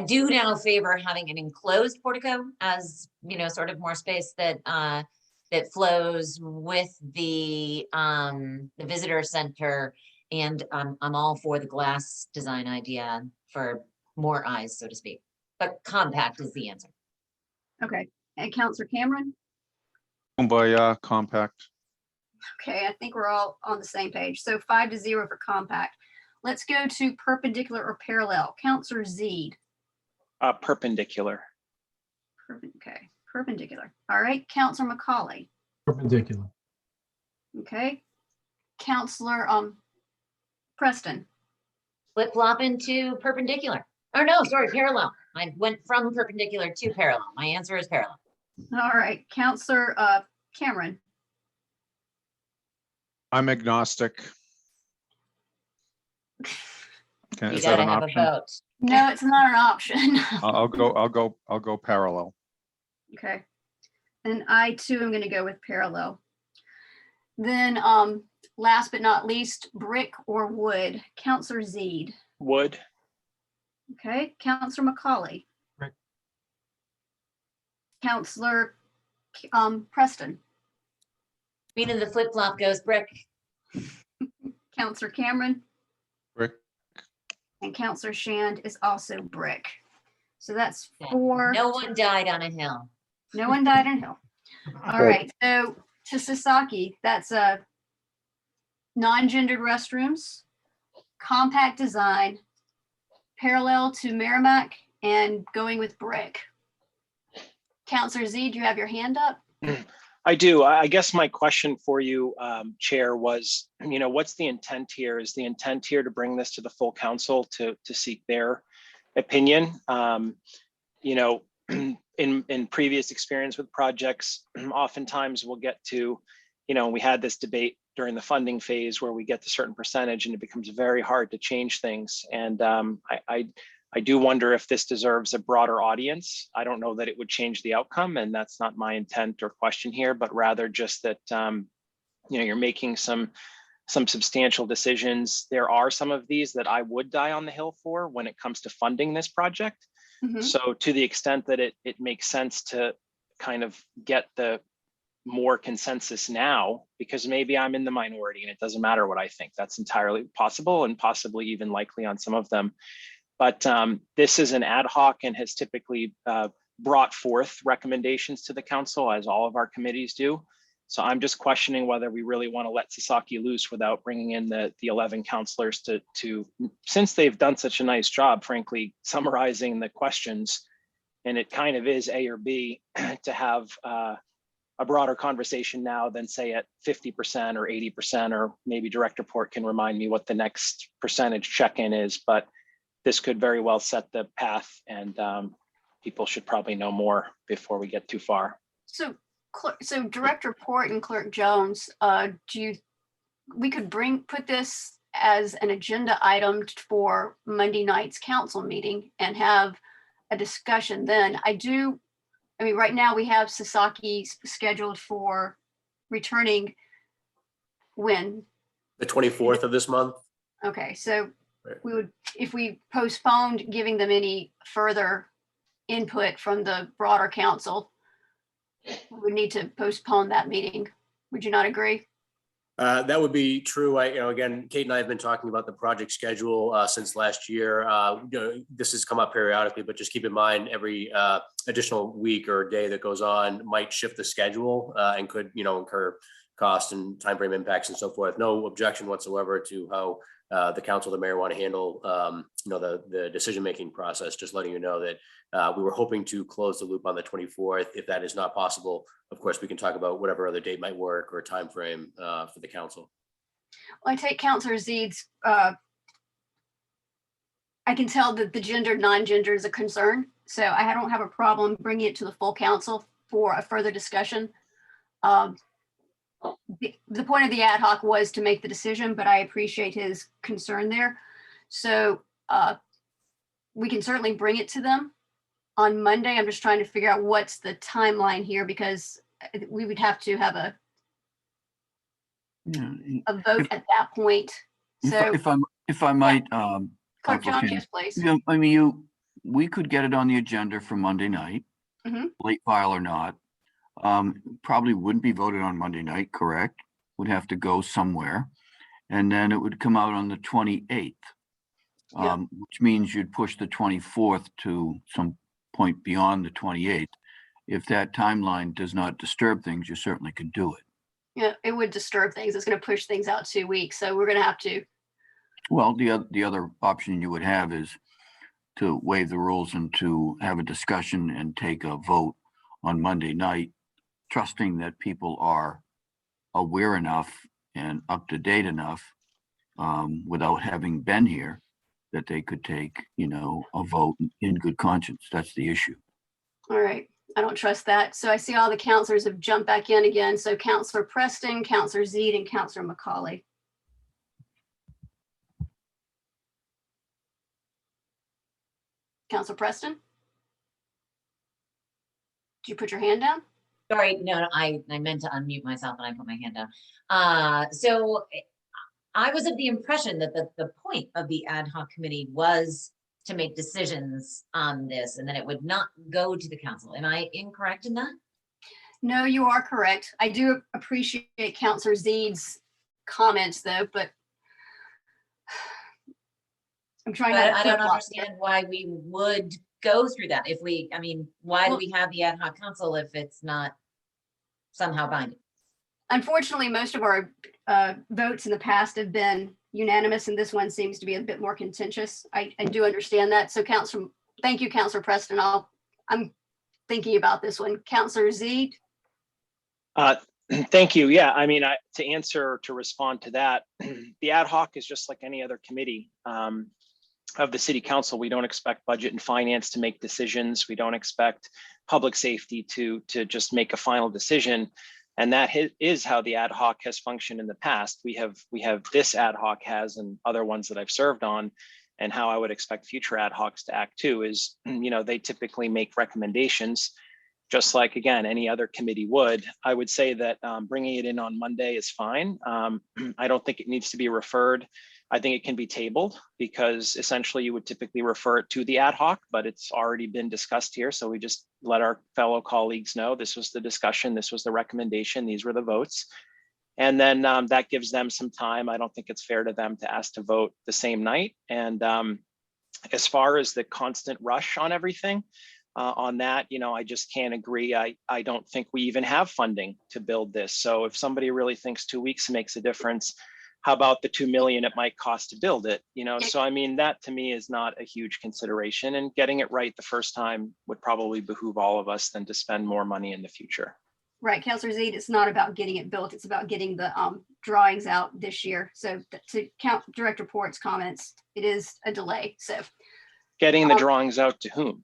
do now favor having an enclosed portico as, you know, sort of more space that that flows with the visitor center. And I'm all for the glass design idea for more eyes, so to speak. But compact is the answer. Okay. And Counselor Cameron? Kumbaya, compact. Okay, I think we're all on the same page. So 5-0 for compact. Let's go to perpendicular or parallel. Counselor Zeed. Perpendicular. Okay, perpendicular. All right, Counselor McCauley. Perpendicular. Okay. Counselor Preston. Flip flop into perpendicular. Oh no, sorry, parallel. I went from perpendicular to parallel. My answer is parallel. All right, Counselor Cameron. I'm agnostic. Okay, You is that gotta an have option? a vote. No, it's not an option. I'll go parallel. Okay. And I too am going to go with parallel. Then last but not least, brick or wood. Counselor Zeed. Wood. Okay. Counselor McCauley. Brick. Counselor Preston. Meaning the flip flop goes brick. Counselor Cameron. Brick. And Counselor Shand is also brick. So that's Yeah. 4. No one died on a hill. No one died on hill. All right. So to Sasaki, that's a non-gendered restrooms, compact design, parallel to Merrimack and going with brick. Counselor Z, do you have your hand up? I do. I guess my question for you, Chair, was, what's the intent here? Is the intent here to bring this to the full council to seek their opinion? In previous experience with projects, oftentimes we'll get to, we had this debate during the funding phase where we get to a certain percentage and it becomes very hard to change things. And I do wonder if this deserves a broader audience. I don't know that it would change the outcome, and that's not my intent or question here, but rather just that, you're making some substantial decisions. There are some of these that I would die on the hill for when it comes to funding this project. Mhm. So to the extent that it makes sense to kind of get the more consensus now, because maybe I'm in the minority and it doesn't matter what I think. That's entirely possible and possibly even likely on some of them. But this is an ad hoc and has typically brought forth recommendations to the council, as all of our committees do. So I'm just questioning whether we really want to let Sasaki loose without bringing in the 11 counselors to, since they've done such a nice job, frankly, summarizing the questions, and it kind of is A or B, to have a broader conversation now than say at 50% or 80%, or maybe Director Port can remind me what the next percentage check-in is, but this could very well set the path, and people should probably know more before we get too far. So Director Port and Clerk Jones, we could put this as an agenda item for Monday night's council meeting and have a discussion then. Right now we have Sasaki scheduled for returning when? The 24th of this month. Okay, so we would, if we postponed giving them any further input from the broader council, we would need to postpone that meeting. Would you not agree? That would be true. Again, Kate and I have been talking about the project schedule since last year. This has come up periodically, but just keep in mind every additional week or day that goes on might shift the schedule and could, incur cost and timeframe impacts and so forth. No objection whatsoever to how the council, the mayor want to handle, the decision-making process. Just letting you know that we were hoping to close the loop on the 24th. If that is not possible, of course, we can talk about whatever other date might work or timeframe for the council. Well, I take Councilor Zeed's, I can tell that the gender, non-gender is a concern. So I don't have a problem bringing it to the full council for a further discussion. The point of the ad hoc was to make the decision, but I appreciate his concern there. So we can certainly bring it to them on Monday. I'm just trying to figure out what's the timeline here, because we would have to have a vote at that point. So if I might, Clerk Jones, yes, please. We could get it on the agenda for Monday night, late file or not. Probably wouldn't be voted on Monday night, correct? Would have to go somewhere. And then it would come out on the 28th, which means you'd push the 24th to some point beyond the 28th. If that timeline does not disturb things, you certainly could do it. Yeah, it would disturb things. It's going to push things out 2 weeks. So we're going to have to. Well, the other option you would have is to waive the rules and to have a discussion and take a vote on Monday night, trusting that people are aware enough and up to date enough without having been here that they could take, a vote in good conscience. That's the issue. All right. I don't trust that. So I see all the counselors have jumped back in again. So Counselor Preston, Counselor Zeed, and Counselor McCauley. Counselor Preston? Did you put your hand down? Sorry, no, I meant to unmute myself and I put my hand down. So I was of the impression that the point of the ad hoc committee was to make decisions on this and that it would not go to the council. Am I incorrect in that? No, you are correct. I do appreciate Counselor Zeed's comments though, but I'm trying to. I don't understand why we would go through that. Why do we have the ad hoc council if it's not somehow binding? Unfortunately, most of our votes in the past have been unanimous and this one seems to be a bit more contentious. I do understand that. So thank you, Councilor Preston. I'm thinking about this one. Councilor Zede? Thank you. Yeah, I mean, to respond to that, the ad hoc is just like any other committee of the city council. We don't expect budget and finance to make decisions. We don't expect public safety to just make a final decision. And that is how the ad hoc has functioned in the past. We have this ad hoc has and other ones that I've served on, and how I would expect future ad hocs to act too is, they typically make recommendations, just like, again, any other committee would. I would say that bringing it in on Monday is fine. I don't think it needs to be referred. I think it can be tabled because essentially you would typically refer it to the ad hoc, but it's already been discussed here. So we just let our fellow colleagues know this was the discussion, this was the recommendation, these were the votes. And then that gives them some time. I don't think it's fair to them to ask to vote the same night. And as far as the constant rush on everything, on that, I just can't agree. I don't think we even have funding to build this. So if somebody really thinks 2 weeks makes a difference, how about the $2 million it might cost to build it? So I mean, that to me is not a huge consideration, and getting it right the first time would probably behoove all of us than to spend more money in the future. Right, Councilor Zede, it's not about getting it built. It's about getting the drawings out this year. So to count Director Port's comments, it is a delay. So getting the drawings out to whom?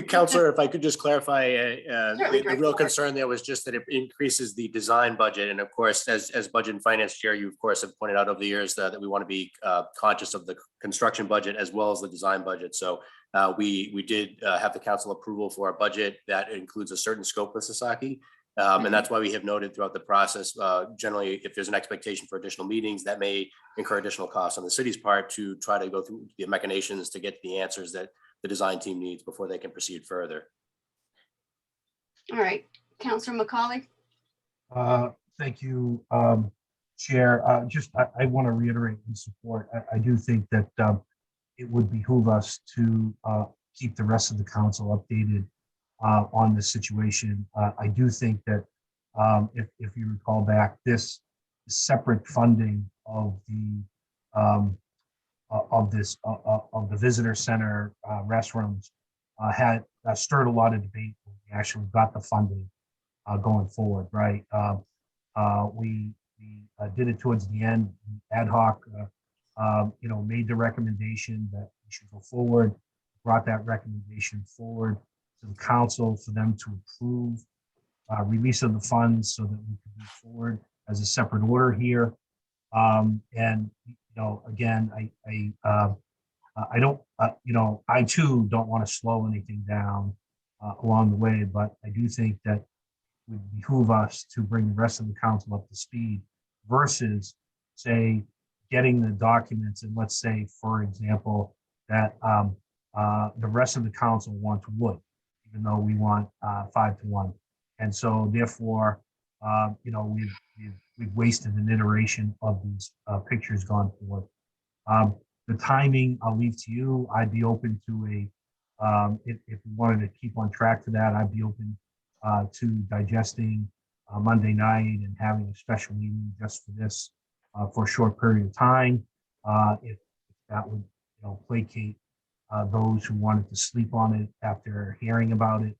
Counselor, if I could just clarify, the real Director. concern there was just that it increases the design budget. And of course, as budget and finance chair, you of course have pointed out over the years that we want to be conscious of the construction budget as well as the design budget. So we did have the council approval for our budget that includes a certain scope with Sasaki. And that's why we have noted throughout the process, generally, if there's an expectation for additional meetings, that may incur additional costs on the city's part to try to go through the machinations to get the answers that the design team needs before they can proceed further. All right, Councilor McCauley. Thank you, Chair. I want to reiterate and support. I do think that it would behoove us to keep the rest of the council updated on this situation. I do think that if you recall back, this separate funding of the visitor center restrooms had stirred a lot of debate when we actually got the funding going forward, right? We did it towards the end. Ad hoc, made the recommendation that we should go forward, brought that recommendation forward to the council for them to approve release of the funds so that we could move forward as a separate order here. Again, I too don't want to slow anything down along the way, but I do think that it would behoove us to bring the rest of the council up to speed versus, say, getting the documents and let's say, for example, that the rest of the council wants wood, even though we want 5-1. And so therefore, we've wasted an iteration of these pictures going forward. The timing, I'll leave to you. I'd be open to if we wanted to keep on track to that, I'd be open to digesting Monday night and having a special meeting just for this for a short period of time. If that would placate those who wanted to sleep on it after hearing about it.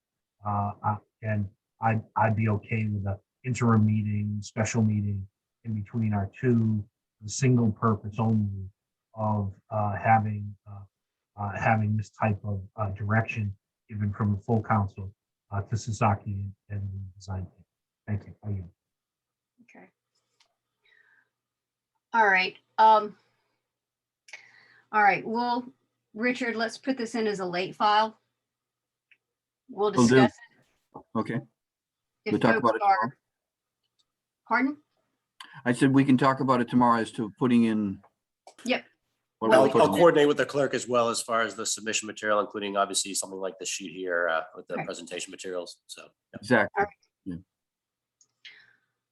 And I'd be okay with an interim meeting, special meeting in between our two, the single purpose only of having this type of direction given from the full council to Sasaki and the design team. Thank you. Okay. All right. All right. Well, Richard, let's put this in as a late file. We'll Will do. discuss it. Okay. If We'll talk folks about it are- tomorrow. Pardon? I said we can talk about it tomorrow as to putting in. Yep. what Well, we're I'll putting in. coordinate with the clerk as well as far as the submission material, including obviously something like the sheet here with the Okay. presentation materials. So yeah. Exactly.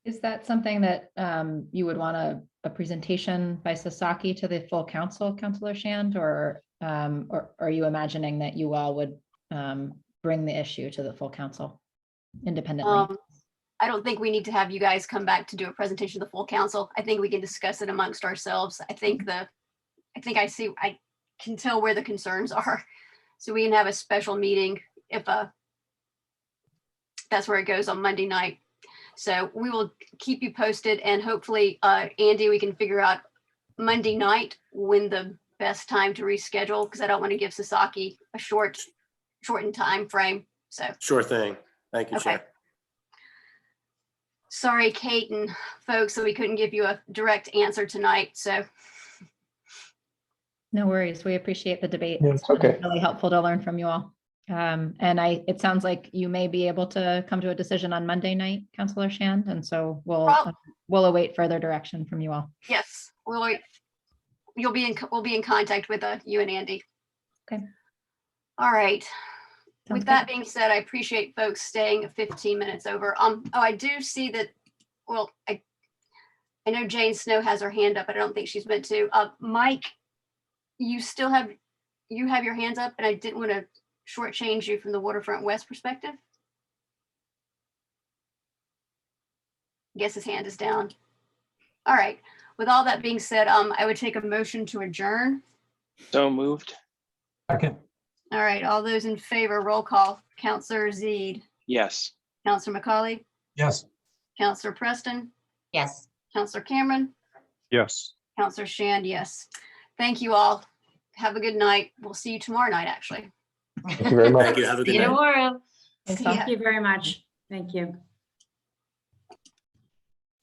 Is that something that you would want a presentation by Sasaki to the full council, Councilor Shand, or are you imagining that you all would bring the issue to the full council independently? I don't think we need to have you guys come back to do a presentation to the full council. I think we can discuss it amongst ourselves. I can tell where the concerns are. So we can have a special meeting if that's where it goes on Monday night. So we will keep you posted, and hopefully, Andy, we can figure out Monday night when the best time to reschedule, because I don't want to give Sasaki a shortened time frame. So Sure thing. Thank you, okay. Chair. Sorry, Kate and folks, that we couldn't give you a direct answer tonight. So No worries. We appreciate the debate. Yeah, It's it's okay. been really helpful to learn from you all. And it sounds like you may be able to come to a decision on Monday night, Councilor Shand. And so we'll await further direction from you all. yes, we'll be in contact with you and Andy. Okay. All right. Sounds With that good. being said, I appreciate folks staying 15 minutes over. I do see that, well, I know Jane Snow has her hand up, but I don't think she's meant to. Mike, you have your hands up, and I didn't want to shortchange you from the Waterfront West perspective. I guess his hand is down. All right. With all that being said, I would take a motion to adjourn. So moved. Second. All right. All those in favor, roll call. Counselor Zede, Yes. Counselor McCauley, Yes. Counselor Preston, Yes. Counselor Cameron, Yes. Counselor Shand, yes. Thank you all. Have a good night. We'll see you tomorrow night, actually. Thank you very much. Thank you. Have a See good you night. tomorrow. Thanks See all. ya. Thank you very much. Thank you.